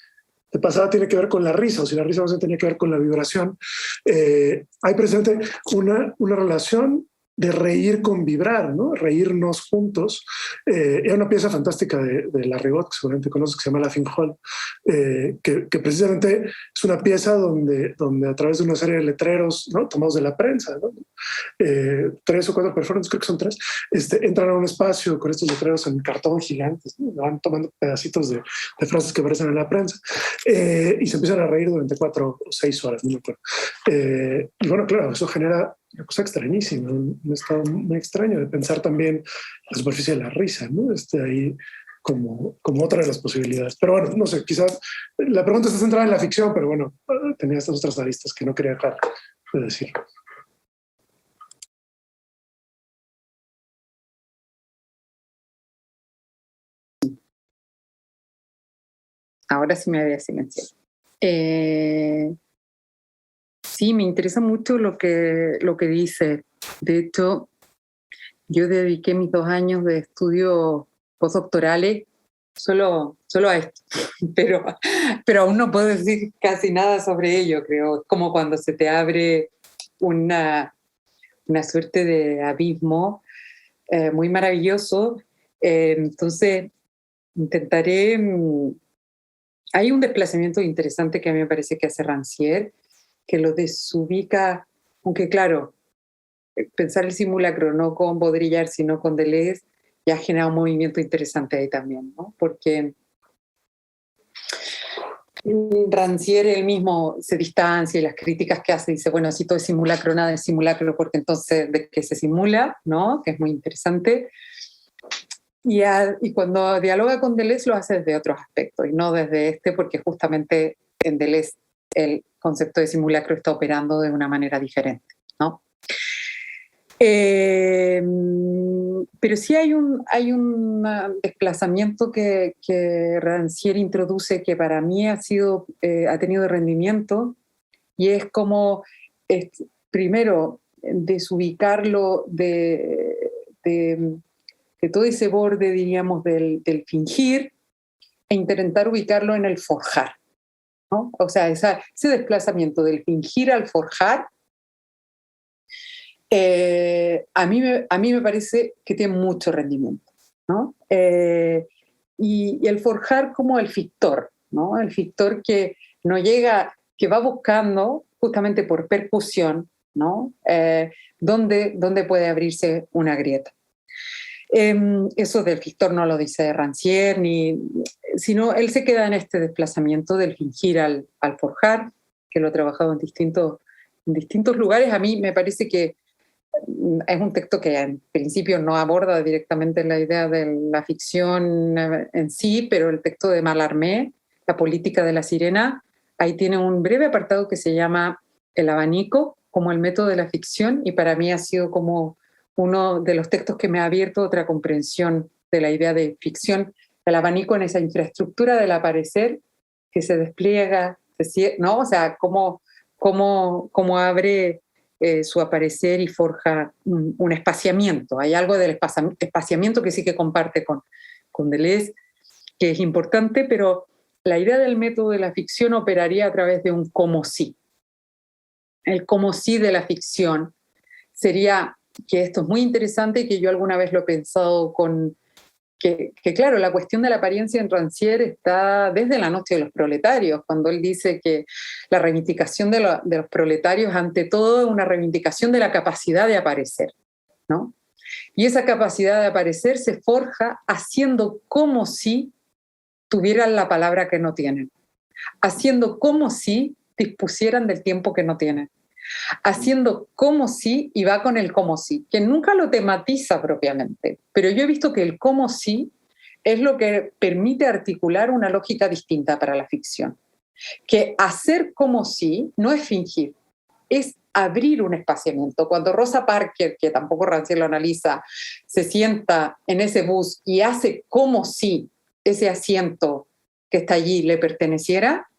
de pasada tiene que ver con la risa, o si la risa más bien tenía que ver con la vibración. Hay presente una relación de reír con vibrar, ¿no? Reírnos juntos. Hay una pieza fantástica de Larrigot, que seguramente conoces, que se llama Laughing Hall, que precisamente es una pieza donde a través de una serie de letreros, ¿no? Tomados de la prensa, ¿no? 3 o 4 personas, creo que son 3, entran a un espacio con estos letreros en cartón gigantes, ¿no? Van tomando pedacitos de frases que aparecen en la prensa y se empiezan a reír durante 4 o 6 horas, no me acuerdo. Y bueno, claro, eso genera una cosa extrañísima, un estado muy extraño de pensar también la superficie de la risa, ¿no? Ahí como otra de las posibilidades. Pero bueno, no sé, quizás la pregunta está centrada en la ficción, pero bueno, tenía estas otras aristas que no quería dejar de decir. Ahora sí me había silenciado. Sí, me interesa mucho lo que dice. De hecho, yo dediqué mis 2 años de estudio postdoctorales solo a esto, pero aún no puedo decir casi nada sobre ello, creo. Es como cuando se te abre una suerte de abismo muy maravilloso. Entonces, intentaré... Hay un desplazamiento interesante que a mí me parece que hace Rancière, que lo desubica, aunque claro, pensar el simulacro no con Baudrillard, sino con Deleuze, ya genera un movimiento interesante ahí también, ¿no? Porque Rancière él mismo se distancia y las críticas que hace, dice, bueno, si todo es simulacro, nada es simulacro, porque entonces ¿de qué se simula? ¿No? Que es muy interesante. Y cuando dialoga con Deleuze lo hace desde otros aspectos y no desde porque justamente en Deleuze el concepto de simulacro está operando de una manera diferente, ¿no? Pero sí hay un desplazamiento que Rancière introduce que para mí ha tenido rendimiento, y es como primero desubicarlo de todo ese borde, diríamos, del fingir, e intentar ubicarlo en el forjar, ¿no? O sea, ese desplazamiento del fingir al forjar, a mí me parece que tiene mucho rendimiento, ¿no? Y el forjar como el fictor, ¿no? El fictor que no llega, que va buscando justamente por percusión, ¿no? Dónde puede abrirse una grieta. Eso del fictor no lo dice Rancière, sino él se queda en este desplazamiento del fingir al forjar. que lo he trabajado en distintos lugares. A mí me parece que es un texto que en principio no aborda directamente la idea de la ficción en sí, pero el texto de Mallarmé, La política de la sirena, ahí tiene un breve apartado que se llama El abanico como el método de la ficción, y para mí ha sido como uno de los textos que me ha abierto otra comprensión de la idea de ficción. El abanico en esa infraestructura del aparecer que se despliega, ¿no? O sea, cómo abre su aparecer y forja un espaciamiento. Hay algo del espaciamiento que sí que comparte con Deleuze, que es importante, pero la idea del método de la ficción operaría a través de un como sí. El como sí de la ficción sería, que esto es muy interesante y que yo alguna vez lo he pensado que claro, la cuestión de la apariencia en Rancière está desde La noche de los proletarios, cuando él dice que la reivindicación de los proletarios, ante todo, es una reivindicación de la capacidad de aparecer, ¿no? Y esa capacidad de aparecer se forja haciendo como si tuvieran la palabra que no tienen, haciendo como si dispusieran del tiempo que no tienen, haciendo como si, y va con el como si, que nunca lo tematiza propiamente, pero yo he visto que el como si es lo que permite articular una lógica distinta para la ficción, que hacer como si no es fingir, es abrir un espaciamiento. Cuando Rosa Parker, que tampoco Rancière lo analiza, se sienta en ese bus y hace como si ese asiento que está allí le perteneciera,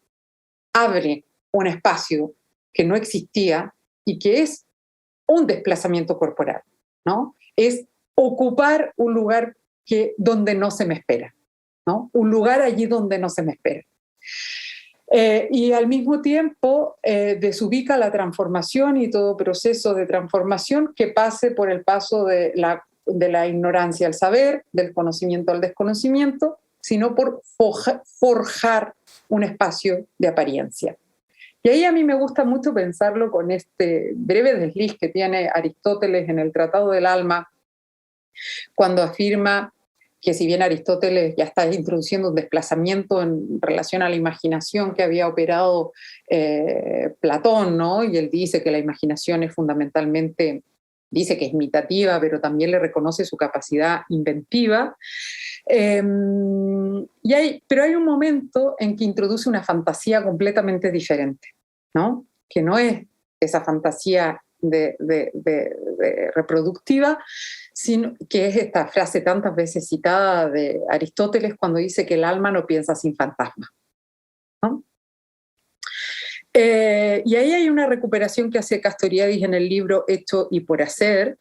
abre un espacio que no existía y que es un desplazamiento corporal, ¿no? Es ocupar un lugar donde no se me espera, ¿no? Un lugar allí donde no se me espera. Y al mismo tiempo desubica la transformación y todo proceso de transformación que pase por el paso de la ignorancia al saber, del conocimiento al desconocimiento, sino por forjar un espacio de apariencia. Y ahí a mí me gusta mucho pensarlo con este breve desliz que tiene Aristóteles en el Tratado del Alma, cuando afirma que si bien Aristóteles ya está introduciendo un desplazamiento en relación a la imaginación que había operado Platón, ¿no? Y él dice que la imaginación es fundamentalmente, dice que es imitativa, pero también le reconoce su capacidad inventiva. Pero hay un momento en que introduce una fantasía completamente diferente, ¿no? Que no es esa fantasía de reproductiva, sino que es esta frase tantas veces citada de Aristóteles cuando dice que el alma no piensa sin fantasma, ¿no? Y ahí hay una recuperación que hace Castoriadis en el libro Hecho y por hacer,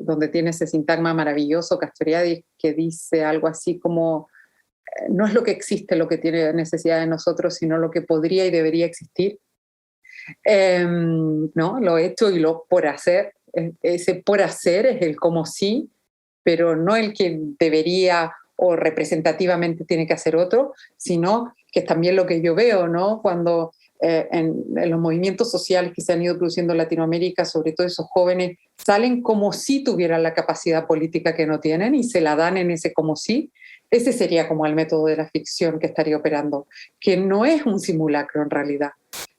donde tiene ese sintagma maravilloso, Castoriadis, que dice algo así como no es lo que existe lo que tiene necesidad de nosotros, sino lo que podría y debería existir. ¿No? Lo hecho y lo por hacer. Ese por hacer es el como sí, pero no el que debería o representativamente tiene que hacer otro, sino que es también lo que yo veo, ¿no? Cuando en los movimientos sociales que se han ido produciendo en Latinoamérica, sobre todo esos jóvenes, salen como si tuvieran la capacidad política que no tienen y se la dan en ese como si. Ese sería como el método de la ficción que estaría operando, que no es un simulacro en realidad.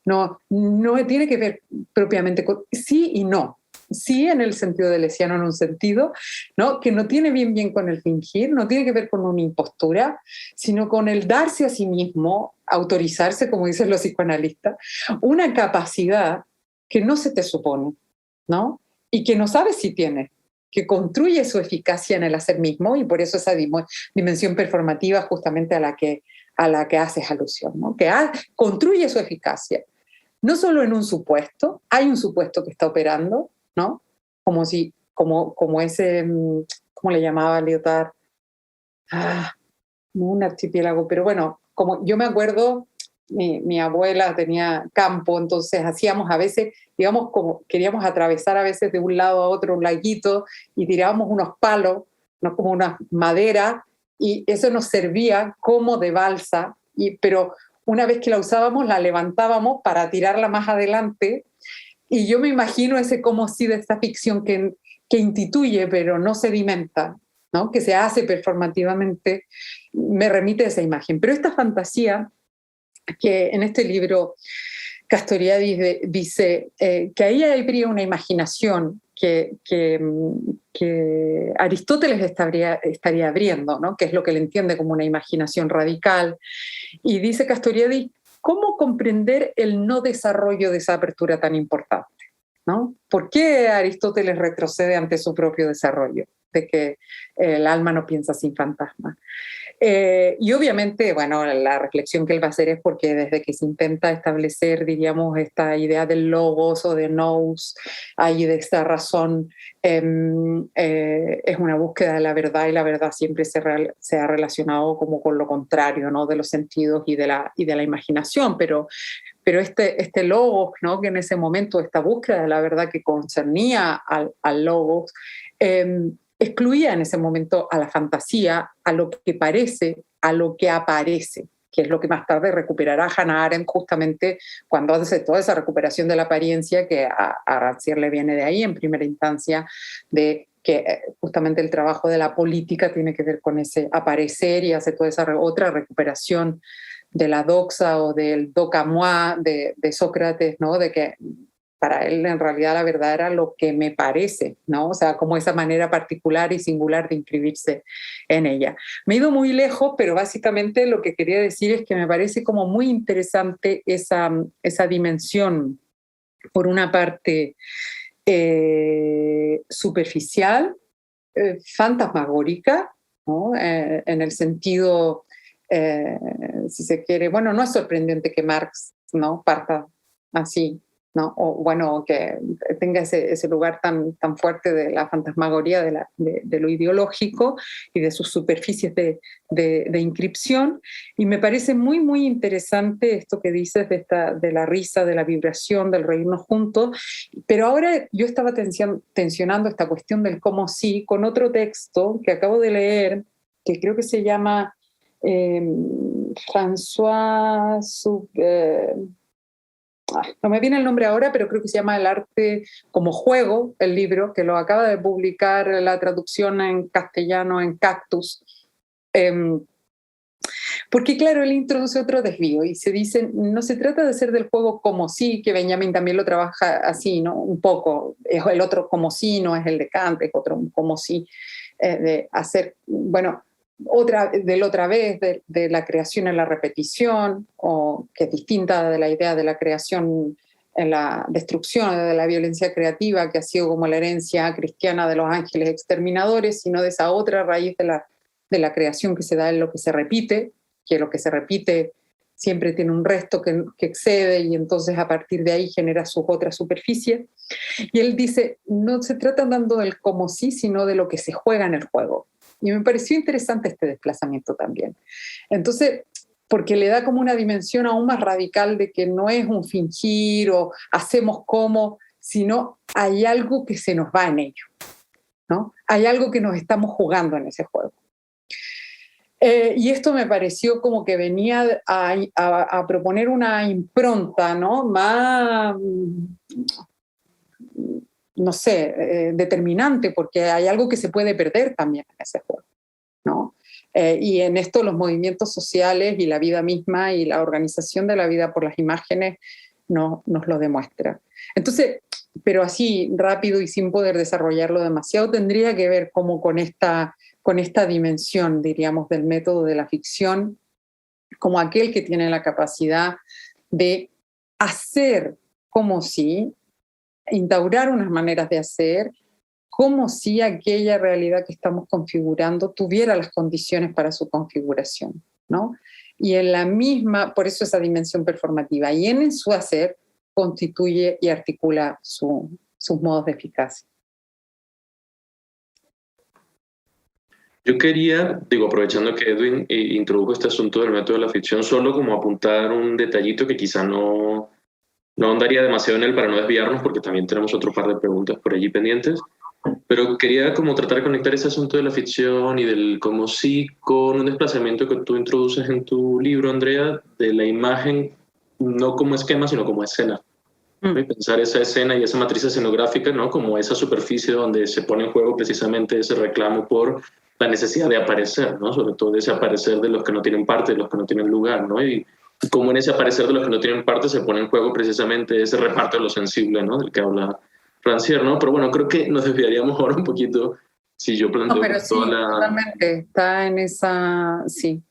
No tiene que ver propiamente con sí y no. Sí en el sentido deleuziano en un sentido, ¿no? Que no tiene bien con el fingir, no tiene que ver con una impostura, sino con el darse a sí mismo, autorizarse, como dicen los psicoanalistas, una capacidad que no se te supone, ¿no? Y que no sabes si tienes, que construye su eficacia en el hacer mismo, y por eso esa dimensión performativa justamente a la que haces alusión, ¿no? Que construye su eficacia. No solo en un supuesto, hay un supuesto que está operando, ¿no? Como ese, ¿cómo le llamaba Lyotard? Un archipiélago, pero bueno, como yo me acuerdo, mi abuela tenía campo, entonces hacíamos a veces, digamos, como queríamos atravesar a veces de un lado a otro un laguito y tirábamos unos palos, ¿no? Como una madera, y eso nos servía como de balsa, pero una vez que la usábamos la levantábamos para tirarla más adelante, y yo me imagino ese como si de esta ficción que instituye pero no sedimenta, ¿no? Que se hace performativamente, me remite a esa imagen. Pero esta fantasía que en este libro Castoriadis dice que ahí habría una imaginación que Aristóteles estaría abriendo, ¿no? Que es lo que él entiende como una imaginación radical. Y dice Castoriadis, ¿cómo comprender el no desarrollo de esa apertura tan importante? ¿No? ¿Por qué Aristóteles retrocede ante su propio desarrollo? De que el alma no piensa sin fantasma. Y obviamente, bueno, la reflexión que él va a hacer es porque desde que se intenta establecer, diríamos, esta idea del logos o de nous, ahí de esta razón, es una búsqueda de la verdad, y la verdad siempre se ha relacionado como con lo contrario, ¿no? De los sentidos y de la imaginación, pero este logos, ¿no? Que en ese momento, esta búsqueda de la verdad que concernía al logos, excluía en ese momento a la fantasía, a lo que parece, a lo que aparece, que es lo que más tarde recuperará Hannah Arendt justamente cuando hace toda esa recuperación de la apariencia, que a Rancière le viene de ahí en primera instancia, de que justamente el trabajo de la política tiene que ver con ese aparecer, y hace toda esa otra recuperación de la doxa o del doc à moi de Sócrates, ¿no? De que para él en realidad la verdad era lo que me parece, ¿no? O sea, como esa manera particular y singular de inscribirse en ella. Me he ido muy lejos, pero básicamente lo que quería decir es que me parece como muy interesante esa dimensión, por una parte superficial, fantasmagórica, ¿no? En el sentido, si se quiere, bueno, no es sorprendente que Marx, ¿no? Parta así, ¿no? O bueno, que tenga ese lugar tan fuerte de la fantasmagoría de lo ideológico y de sus superficies de inscripción. Y me parece muy, muy interesante esto que dices de la risa, de la vibración, del reírnos juntos. Pero ahora yo estaba tensionando esta cuestión del cómo sí con otro texto que acabo de leer, que creo que se llama François no me viene el nombre ahora, pero creo que se llama El arte como juego, el libro, que lo acaba de publicar la traducción en castellano en Cactus. Porque claro, él introduce otro desvío y se dice, no se trata de hacer del juego como sí, que Benjamin también lo trabaja así, ¿no? Un poco, el otro como sí no es el de Kant, es otro como sí, de hacer, bueno, otra vez de la creación en la repetición, o que es distinta de la idea de la creación en la destrucción, de la violencia creativa, que ha sido como la herencia cristiana de los ángeles exterminadores, sino de esa otra raíz de la creación que se da en lo que se repite, que lo que se repite siempre tiene un resto que excede, y entonces a partir de ahí genera sus otras superficies. Y él dice, no se trata tanto del como sí, sino de lo que se juega en el juego. Y me pareció interesante este desplazamiento también. Entonces, porque le da como una dimensión aún más radical de que no es un fingir o hacemos como, sino hay algo que se nos va en ello, ¿no? Hay algo que nos estamos jugando en ese juego. Y esto me pareció como que venía a proponer una impronta, ¿no? Más, no sé, determinante, porque hay algo que se puede perder también en ese juego, ¿no? Y en esto los movimientos sociales y la vida misma y la organización de la vida por las imágenes nos lo demuestra. Entonces, pero así rápido y sin poder desarrollarlo demasiado, tendría que ver como con esta dimensión, diríamos, del método de la ficción, como aquel que tiene la capacidad de hacer como si, instaurar unas maneras de hacer, como si aquella realidad que estamos configurando tuviera las condiciones para su configuración, ¿no? Y en la misma, por eso esa dimensión performativa, y en su hacer constituye y articula sus modos de eficacia. Yo quería, aprovechando que Edwin introdujo este asunto del método de la ficción, solo como apuntar un detallito que quizá no ahondaría demasiado en él para no desviarnos, porque también tenemos otro par de preguntas por allí pendientes, pero quería como tratar de conectar ese asunto de la ficción y del como sí con un desplazamiento que tú introduces en tu libro, Andrea, de la imagen no como esquema, sino como escena. ¿no? Y pensar esa escena y esa matriz escenográfica, ¿no? Como esa superficie donde se pone en juego precisamente ese reclamo por la necesidad de aparecer, ¿no? Sobre todo ese aparecer de los que no tienen parte, de los que no tienen lugar, ¿no? Y como en ese aparecer de los que no tienen parte se pone en juego precisamente ese reparto de lo sensible, ¿no? Del que habla Rancière, ¿no? Pero bueno, creo que nos desviaríamos ahora un poquito si yo planteo No, pero sí, toda la... totalmente. Está en esa, sí.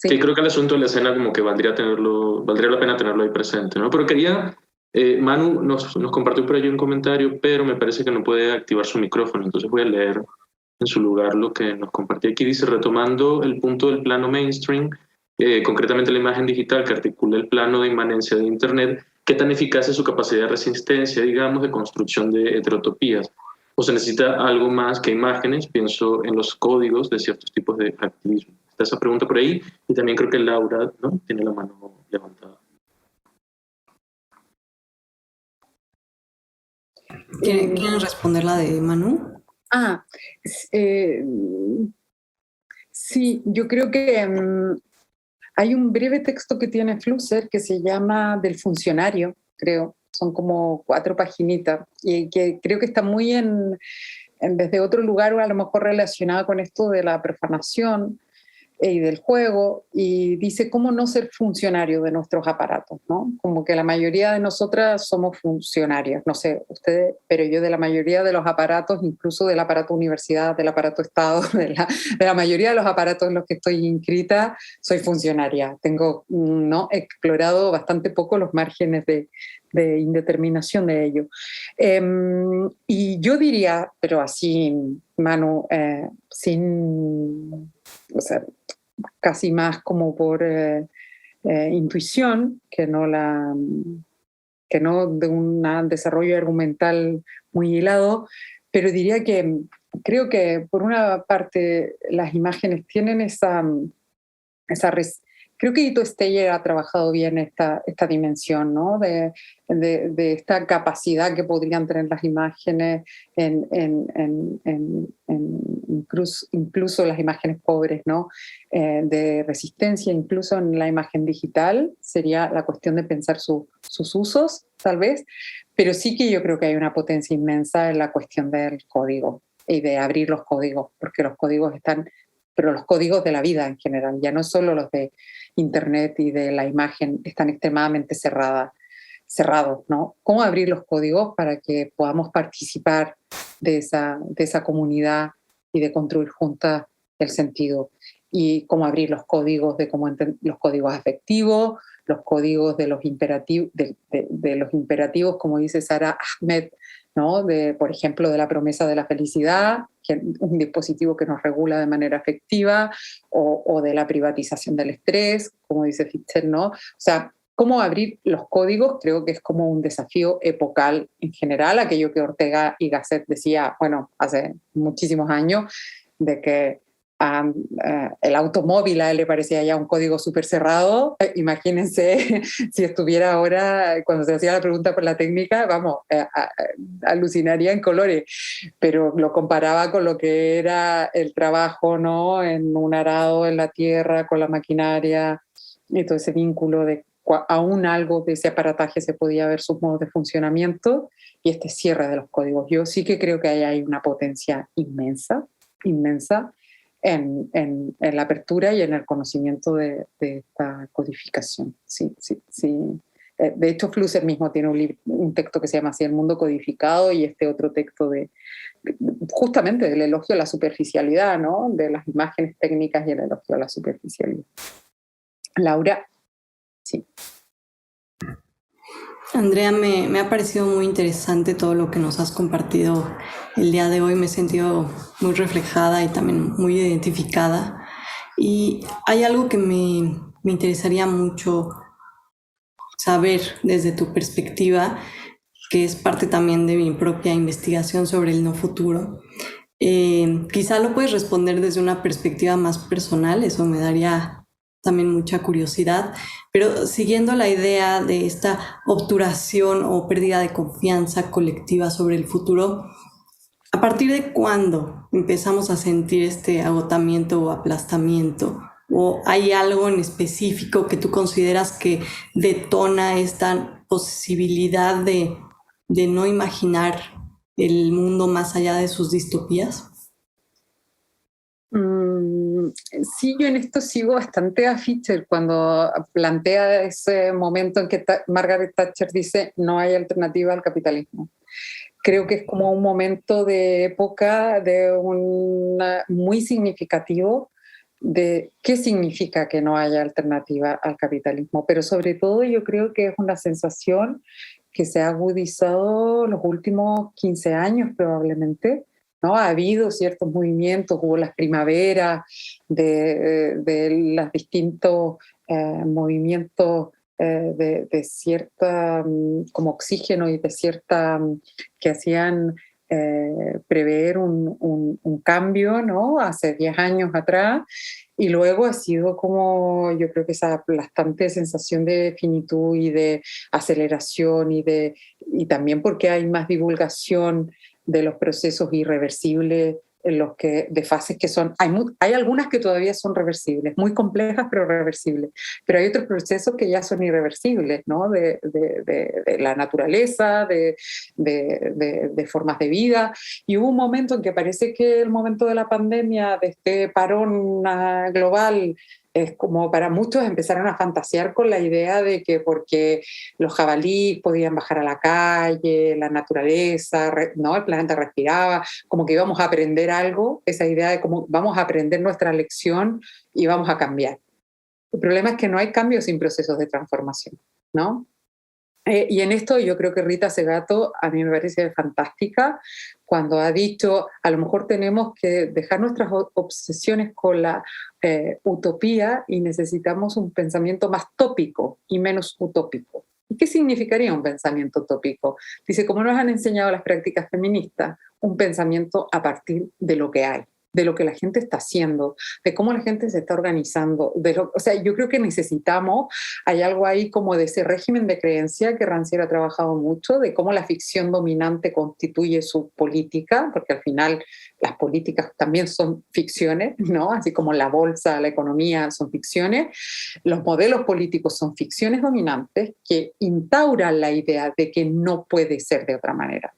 Que creo que el asunto de la escena como que valdría la pena tenerlo ahí presente, ¿no? Pero quería, Manu nos compartió por ahí un comentario, pero me parece que no puede activar su micrófono, entonces voy a leer en su lugar lo que nos compartió aquí. Dice, retomando el punto del plano mainstream, concretamente la imagen digital que articula el plano de inmanencia de Internet, ¿qué tan eficaz es su capacidad de resistencia, digamos, de construcción de heterotopías? ¿O se necesita algo más que imágenes? Pienso en los códigos de ciertos tipos de activismo. Está esa pregunta por ahí, y también creo que Laura, ¿no?, tiene la mano levantada. ¿Quieren responder la de Manu? Sí, yo creo que hay un breve texto que tiene Flusser que se llama Del funcionario, creo. Son como 4 paginitas y que creo que está muy desde otro lugar o a lo mejor relacionada con esto de la profanación y del juego, y dice cómo no ser funcionario de nuestros aparatos, ¿no? Como que la mayoría de nosotras somos funcionarios, no sé ustedes, pero yo de la mayoría de los aparatos, incluso del aparato universidad, del aparato Estado, de la mayoría de los aparatos en los que estoy inscrita, soy funcionaria. Tengo no explorado bastante poco los márgenes de indeterminación de ello. Y yo diría, pero así, Manu, o sea, casi más como por intuición que no de un desarrollo argumental muy hilado, pero diría que creo que por una parte las imágenes tienen creo que Ito Steyer ha trabajado bien esta dimensión, ¿no? De esta capacidad que podrían tener las imágenes incluso las imágenes pobres, ¿no? De resistencia, incluso en la imagen digital, sería la cuestión de pensar sus usos, tal vez, pero sí que yo creo que hay una potencia inmensa en la cuestión del código y de abrir los códigos, porque los códigos pero los códigos de la vida en general, ya no solo los de Internet y de la imagen, están extremadamente cerrados, ¿no? ¿Cómo abrir los códigos para que podamos participar de esa comunidad y de construir juntas el sentido? Y cómo abrir los códigos los códigos afectivos, los códigos de los imperativos, de los imperativos, como dice Sara Ahmed, ¿no? Por ejemplo, de la promesa de la felicidad, que es un dispositivo que nos regula de manera afectiva, o de la privatización del estrés, como dice Fichte, ¿no? O sea, cómo abrir los códigos creo que es como un desafío epocal en general, aquello que Ortega y Gasset decía, bueno, hace muchísimos años, de que el automóvil a él le parecía ya un código súper cerrado. Imagínense si estuviera ahora, cuando se hacía la pregunta por la técnica, vamos, alucinaría en colores, pero lo comparaba con lo que era el trabajo, ¿no? En un arado en la tierra, con la maquinaria, y todo ese vínculo de aún algo de ese aparataje se podía ver sus modos de funcionamiento y este cierre de los códigos. Yo sí que creo que ahí hay una potencia inmensa en la apertura y en el conocimiento de esta codificación. Sí. De hecho, Flusser mismo tiene un texto que se llama así, El mundo codificado, y este otro texto justamente del elogio a la superficialidad, ¿no? De las imágenes técnicas y el elogio a la superficialidad. Laura, sí. Andrea, me ha parecido muy interesante todo lo que nos has compartido el día de hoy. Me he sentido muy reflejada y también muy identificada. Y hay algo que me interesaría mucho saber desde tu perspectiva, que es parte también de mi propia investigación sobre el no futuro. Quizá lo puedes responder desde una perspectiva más personal, eso me daría también mucha curiosidad, pero siguiendo la idea de esta obturación o pérdida de confianza colectiva sobre el futuro, ¿a partir de cuándo empezamos a sentir este agotamiento o aplastamiento? ¿O hay algo en específico que tú consideras que detona esta posibilidad de no imaginar el mundo más allá de sus distopías? Sí, yo en esto sigo bastante a Fischer cuando plantea ese momento en que Margaret Thatcher dice no hay alternativa al capitalismo. Creo que es como un momento de época muy significativo de qué significa que no haya alternativa al capitalismo, pero sobre todo yo creo que es una sensación que se ha agudizado los últimos 15 años probablemente, ¿no? Ha habido ciertos movimientos, hubo las primaveras de los distintos movimientos de cierta, como oxígeno y de cierta, que hacían prever un cambio, ¿no? Hace 10 años atrás, y luego ha sido como, yo creo que esa aplastante sensación de finitud y de aceleración y también porque hay más divulgación de los procesos irreversibles en los que, de fases que son, hay algunas que todavía son reversibles, muy complejas pero reversibles, pero hay otros procesos que ya son irreversibles, ¿no? De la naturaleza, de formas de vida, y hubo un momento en que parece que el momento de la pandemia, de este parón global, es como para muchos empezaron a fantasear con la idea de que porque los jabalíes podían bajar a la calle, la naturaleza, ¿no? El planeta respiraba, como que íbamos a aprender algo, esa idea de cómo vamos a aprender nuestra lección y vamos a cambiar. El problema es que no hay cambios sin procesos de transformación, ¿no? Y en esto yo creo que Rita Segato a mí me parece fantástica cuando ha dicho a lo mejor tenemos que dejar nuestras obsesiones con la utopía y necesitamos un pensamiento más tópico y menos utópico. ¿Y qué significaría un pensamiento tópico? Dice, como nos han enseñado las prácticas feministas, un pensamiento a partir de lo que hay, de lo que la gente está haciendo, de cómo la gente se está organizando. O sea, yo creo que necesitamos, hay algo ahí como de ese régimen de creencia que Rancière ha trabajado mucho, de cómo la ficción dominante constituye su política, porque al final las políticas también son ficciones, ¿no? Así como la bolsa, la economía son ficciones. Los modelos políticos son ficciones dominantes que instauran la idea de que no puede ser de otra manera.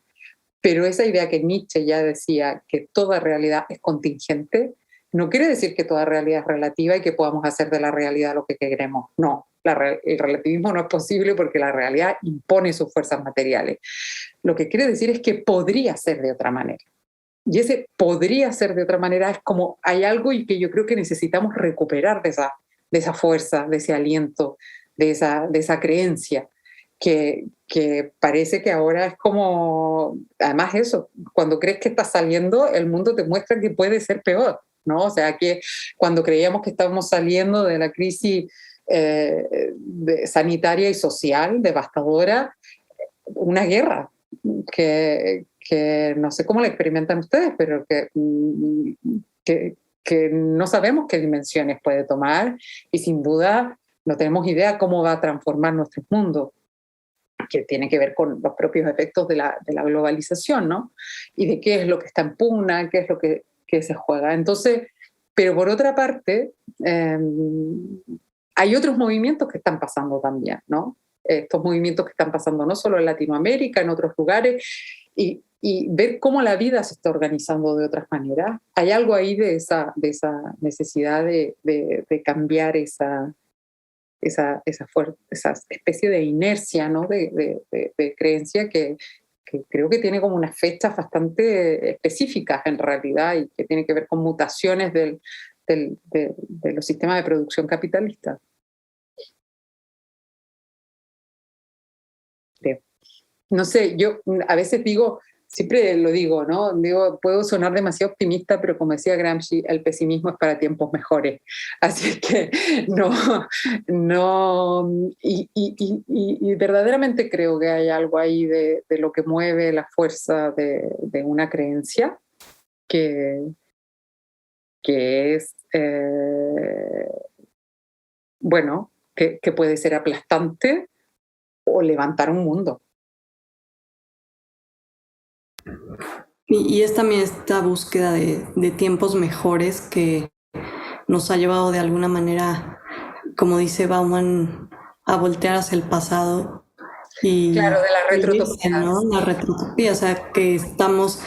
Pero esa idea que Nietzsche ya decía, que toda realidad es contingente, no quiere decir que toda realidad es relativa y que podamos hacer de la realidad lo que queremos. No, el relativismo no es posible porque la realidad impone sus fuerzas materiales. Lo que quiere decir es que podría ser de otra manera. Y ese podría ser de otra manera es como hay algo y que yo creo que necesitamos recuperar de esa fuerza, de ese aliento, de esa creencia. Que parece que ahora es como, además eso, cuando crees que estás saliendo, el mundo te muestra que puede ser peor, ¿no? O sea, que cuando creíamos que estábamos saliendo de la crisis sanitaria y social devastadora, una guerra que no sé cómo la experimentan ustedes, pero que no sabemos qué dimensiones puede tomar y sin duda no tenemos idea cómo va a transformar nuestro mundo, que tiene que ver con los propios efectos de la globalización, ¿no? Y de qué es lo que está en pugna, qué es lo que se juega. Entonces, pero por otra parte, hay otros movimientos que están pasando también, ¿no? Estos movimientos que están pasando no solo en Latinoamérica, en otros lugares, y ver cómo la vida se está organizando de otras maneras. Hay algo ahí de esa necesidad de cambiar esa especie de inercia, ¿no? de creencia que creo que tiene como unas fechas bastante específicas en realidad y que tiene que ver con mutaciones de los sistemas de producción capitalistas. No sé, yo a veces digo, siempre lo digo, ¿no? Digo, puedo sonar demasiado optimista, pero como decía Gramsci, el pesimismo es para tiempos mejores. Así es que y verdaderamente creo que hay algo ahí de lo que mueve la fuerza de una creencia que es, bueno, que puede ser aplastante o levantar un mundo. Y es también esta búsqueda de tiempos mejores que nos ha llevado de alguna manera, como dice Bauman, a voltear hacia el pasado. Y claro, de la retrotopía, ¿no? La retrotopía, o sea, que estamos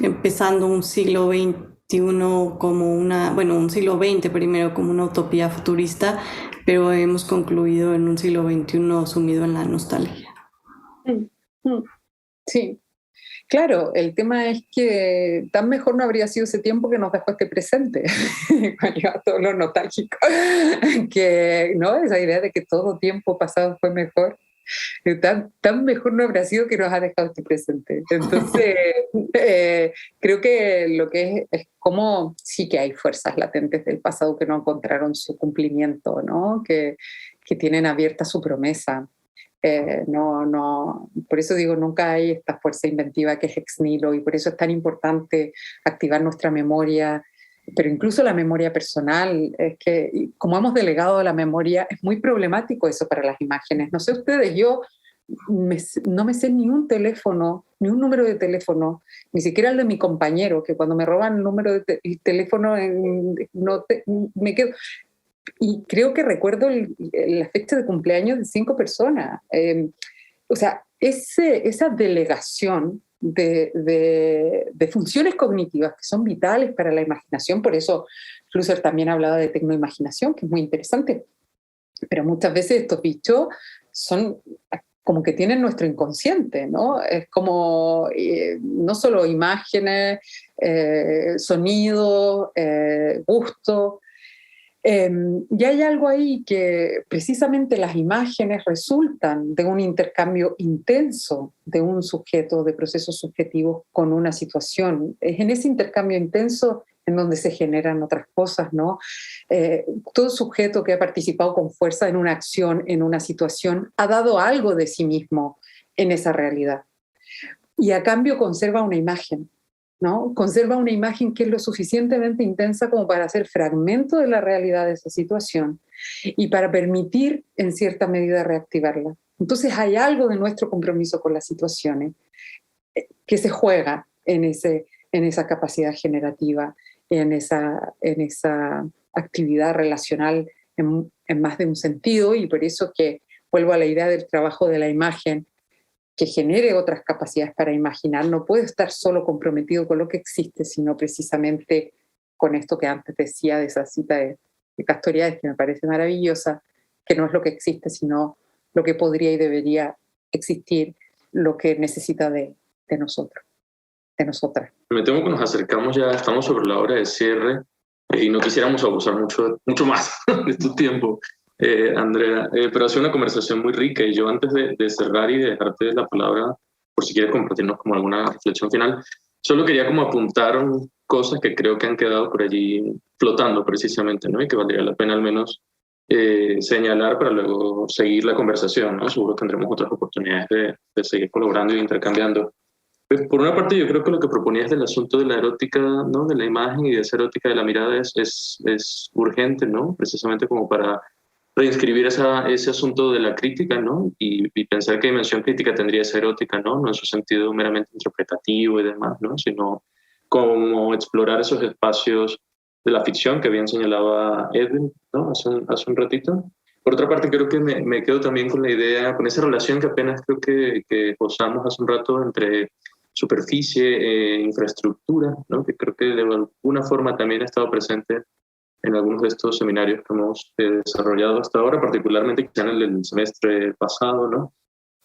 empezando un siglo como un siglo XX primero como una utopía futurista, pero hemos concluido en un siglo XXI sumido en la nostalgia. Sí, claro, el tema es que tan mejor no habría sido ese tiempo que nos dejó este presente, cuando iba todo lo nostálgico, que no, esa idea de que todo tiempo pasado fue mejor. Tan mejor no habrá sido que nos ha dejado este presente. Entonces, creo que lo que es como sí que hay fuerzas latentes del pasado que no encontraron su cumplimiento, ¿no? Que tienen abierta su promesa. Por eso digo, nunca hay esta fuerza inventiva que es ex nihilo, y por eso es tan importante activar nuestra memoria, pero incluso la memoria personal. Es que como hemos delegado la memoria, es muy problemático eso para las imágenes. No sé ustedes, yo no me sé ni un teléfono, ni un número de teléfono, ni siquiera el de mi compañero, que cuando me roban el número de teléfono me quedo. Y creo que recuerdo la fecha de cumpleaños de 5 personas. O sea, esa delegación de funciones cognitivas que son vitales para la imaginación, por eso Husserl también hablaba de tecnoimaginación, que es muy interesante, pero muchas veces estos bichos son como que tienen nuestro inconsciente, ¿no? Es como no solo imágenes, sonidos, gustos. Y hay algo ahí que precisamente las imágenes resultan de un intercambio intenso de un sujeto, de procesos subjetivos con una situación. Es en ese intercambio intenso en donde se generan otras cosas, ¿no? Todo sujeto que ha participado con fuerza en una acción, en una situación, ha dado algo de sí mismo en esa realidad. Y a cambio conserva una imagen, ¿no? Conserva una imagen que es lo suficientemente intensa como para hacer fragmento de la realidad de esa situación y para permitir, en cierta medida, reactivarla. Entonces hay algo de nuestro compromiso con las situaciones que se juega en esa capacidad generativa, en esa actividad relacional en más de un sentido, y por eso que vuelvo a la idea del trabajo de la imagen, que genere otras capacidades para imaginar. No puede estar solo comprometido con lo que existe, sino precisamente con esto que antes decía de esa cita de Castoriadis, que me parece maravillosa, que no es lo que existe, sino lo que podría y debería existir, lo que necesita de nosotros, de nosotras. Me temo que nos acercamos ya, estamos sobre la hora de cierre y no quisiéramos abusar mucho más de tu tiempo. Andrea, pero ha sido una conversación muy rica, y yo antes de cerrar y de dejarte la palabra, por si quieres compartirnos como alguna reflexión final, solo quería como apuntar cosas que creo que han quedado por allí flotando precisamente, ¿no? Y que valdría la pena al menos señalar para luego seguir la conversación, ¿no? Seguro tendremos otras oportunidades de seguir colaborando y intercambiando. Por una parte, yo creo que lo que proponías del asunto de la erótica, ¿no? De la imagen y de esa erótica de la mirada es urgente, ¿no? Precisamente como para reinscribir ese asunto de la crítica, ¿no? Y pensar qué dimensión crítica tendría esa erótica, ¿no? No en su sentido meramente interpretativo y demás, ¿no? Sino como explorar esos espacios de la ficción que bien señalaba Edwin, ¿no? Hace un ratito. Por otra parte, creo que me quedo también con la idea, con esa relación que apenas creo que gozamos hace un rato entre superficie e infraestructura, ¿no? Que creo que de alguna forma también ha estado presente en algunos de estos seminarios que hemos desarrollado hasta ahora, particularmente quizá en el del semestre pasado, ¿no?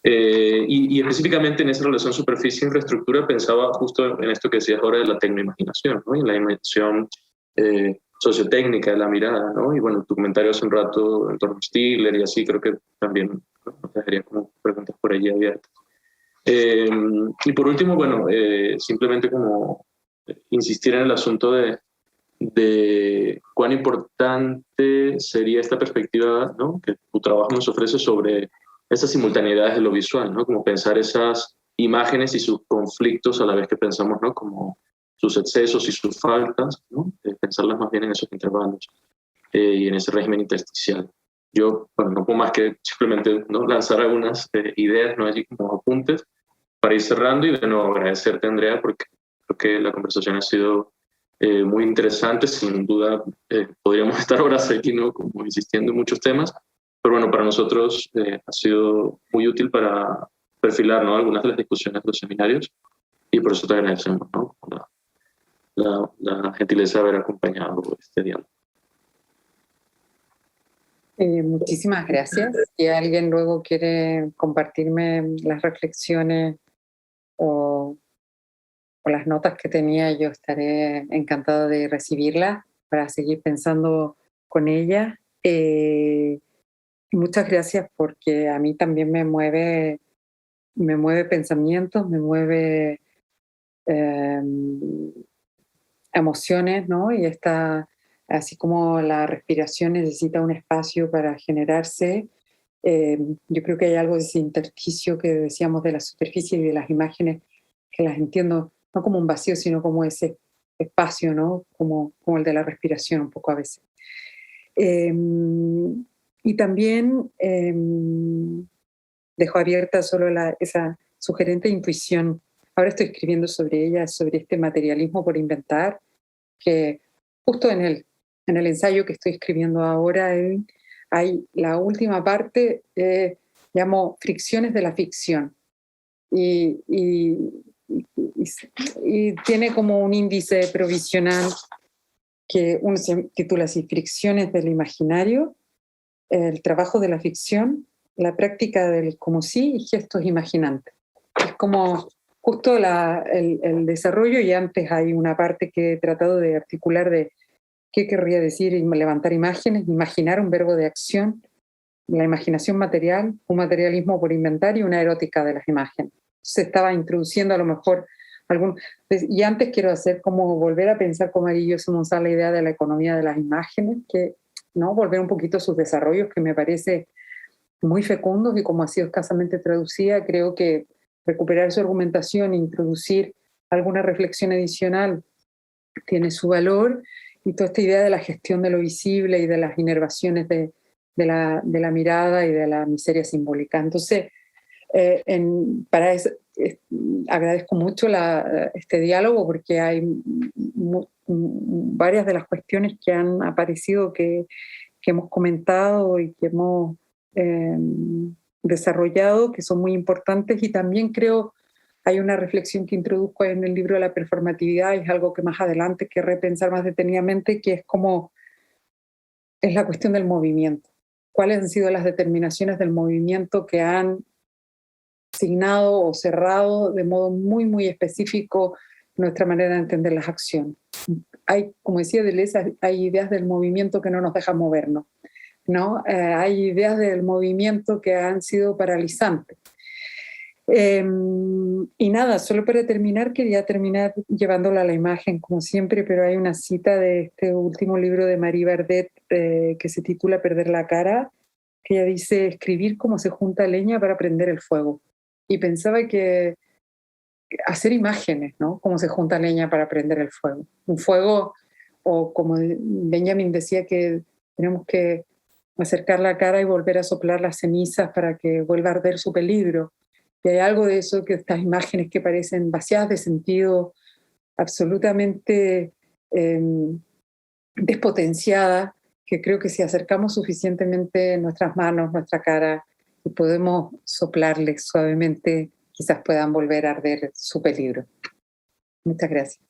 Y específicamente en esa relación superficie-infraestructura pensaba justo en esto que decías ahora de la tecnoimaginación, ¿no? Y en la dimensión sociotécnica de la mirada, ¿no? Y bueno, tu comentario hace un rato en torno a Stigler y así, creo que también, ¿no? Nos dejaría como preguntas por allí abiertas. Y por último, bueno, simplemente como insistir en el asunto de cuán importante sería esta perspectiva, ¿no? Que tu trabajo nos ofrece sobre esas simultaneidades de lo visual, ¿no? Como pensar esas imágenes y sus conflictos a la vez que pensamos, ¿no? Como sus excesos y sus faltas, ¿no? Pensarlas más bien en esos intervalos y en ese régimen intersticial. Yo, bueno, no puedo más que simplemente, ¿no? Lanzar algunas ideas, ¿no? Allí como apuntes para ir cerrando, y de nuevo agradecerte, Andrea, porque creo que la conversación ha sido muy interesante. Sin duda podríamos estar horas aquí, ¿no? Como insistiendo en muchos temas, pero bueno, para nosotros ha sido muy útil para perfilar, ¿no? Algunas de las discusiones de los seminarios, y por eso te agradecemos, ¿no? la gentileza de haber acompañado este diálogo. Muchísimas gracias. Si alguien luego quiere compartirme las reflexiones o las notas que tenía, yo estaré encantada de recibirlas para seguir pensando con ella. Muchas gracias, porque a mí también me mueve pensamientos, me mueve emociones, ¿no? Y así como la respiración necesita un espacio para generarse, yo creo que hay algo de ese intersticio que decíamos de la superficie y de las imágenes, que las entiendo no como un vacío, sino como ese espacio, ¿no? Como el de la respiración un poco a veces. Y también dejo abierta solo esa sugerente intuición. Ahora estoy escribiendo sobre ella, sobre este materialismo por inventar, que justo en el ensayo que estoy escribiendo ahora hay la última parte, llamo fricciones de la ficción. Y tiene como un índice provisional que uno se titula así: fricciones del imaginario, el trabajo de la ficción, la práctica del como sí y gestos imaginantes. Es como justo el desarrollo, y antes hay una parte que he tratado de articular de qué querría decir levantar imágenes, imaginar, un verbo de acción, la imaginación material, un materialismo por inventar y una erótica de las imágenes. Se estaba introduciendo a lo mejor y antes quiero hacer como volver a pensar con Marillo Somoza la idea de la economía de las imágenes, que no volver un poquito a sus desarrollos, que me parece muy fecundos, y como ha sido escasamente traducida, creo que recuperar su argumentación e introducir alguna reflexión adicional tiene su valor. Y toda esta idea de la gestión de lo visible y de las inervaciones de la mirada y de la miseria simbólica. Entonces, para eso, agradezco mucho este diálogo, porque hay varias de las cuestiones que han aparecido que hemos comentado y que hemos desarrollado, que son muy importantes. Y también creo hay una reflexión que introduzco en el libro de la performatividad, y es algo que más adelante querré pensar más detenidamente, que es la cuestión del movimiento. ¿Cuáles han sido las determinaciones del movimiento que han signado o cerrado de modo muy, muy específico nuestra manera de entender las acciones? Hay, como decía Deleuze, hay ideas del movimiento que no nos dejan movernos, ¿no? Hay ideas del movimiento que han sido paralizantes. Y nada, solo para terminar, quería terminar llevándola a la imagen, como siempre, pero hay una cita de este último libro de Marie Bardet, que se titula Perder la cara, que ella dice: escribir como se junta leña para prender el fuego. Y pensaba que hacer imágenes, ¿no? Como se junta leña para prender el fuego. Un fuego, o como Benjamin decía, que tenemos que acercar la cara y volver a soplar las cenizas para que vuelva a arder su peligro. Y hay algo de eso, que estas imágenes que parecen vaciadas de sentido, absolutamente despotenciadas, que creo que si acercamos suficientemente nuestras manos, nuestra cara, y podemos soplarles suavemente, quizás puedan volver a arder su peligro. Muchas gracias.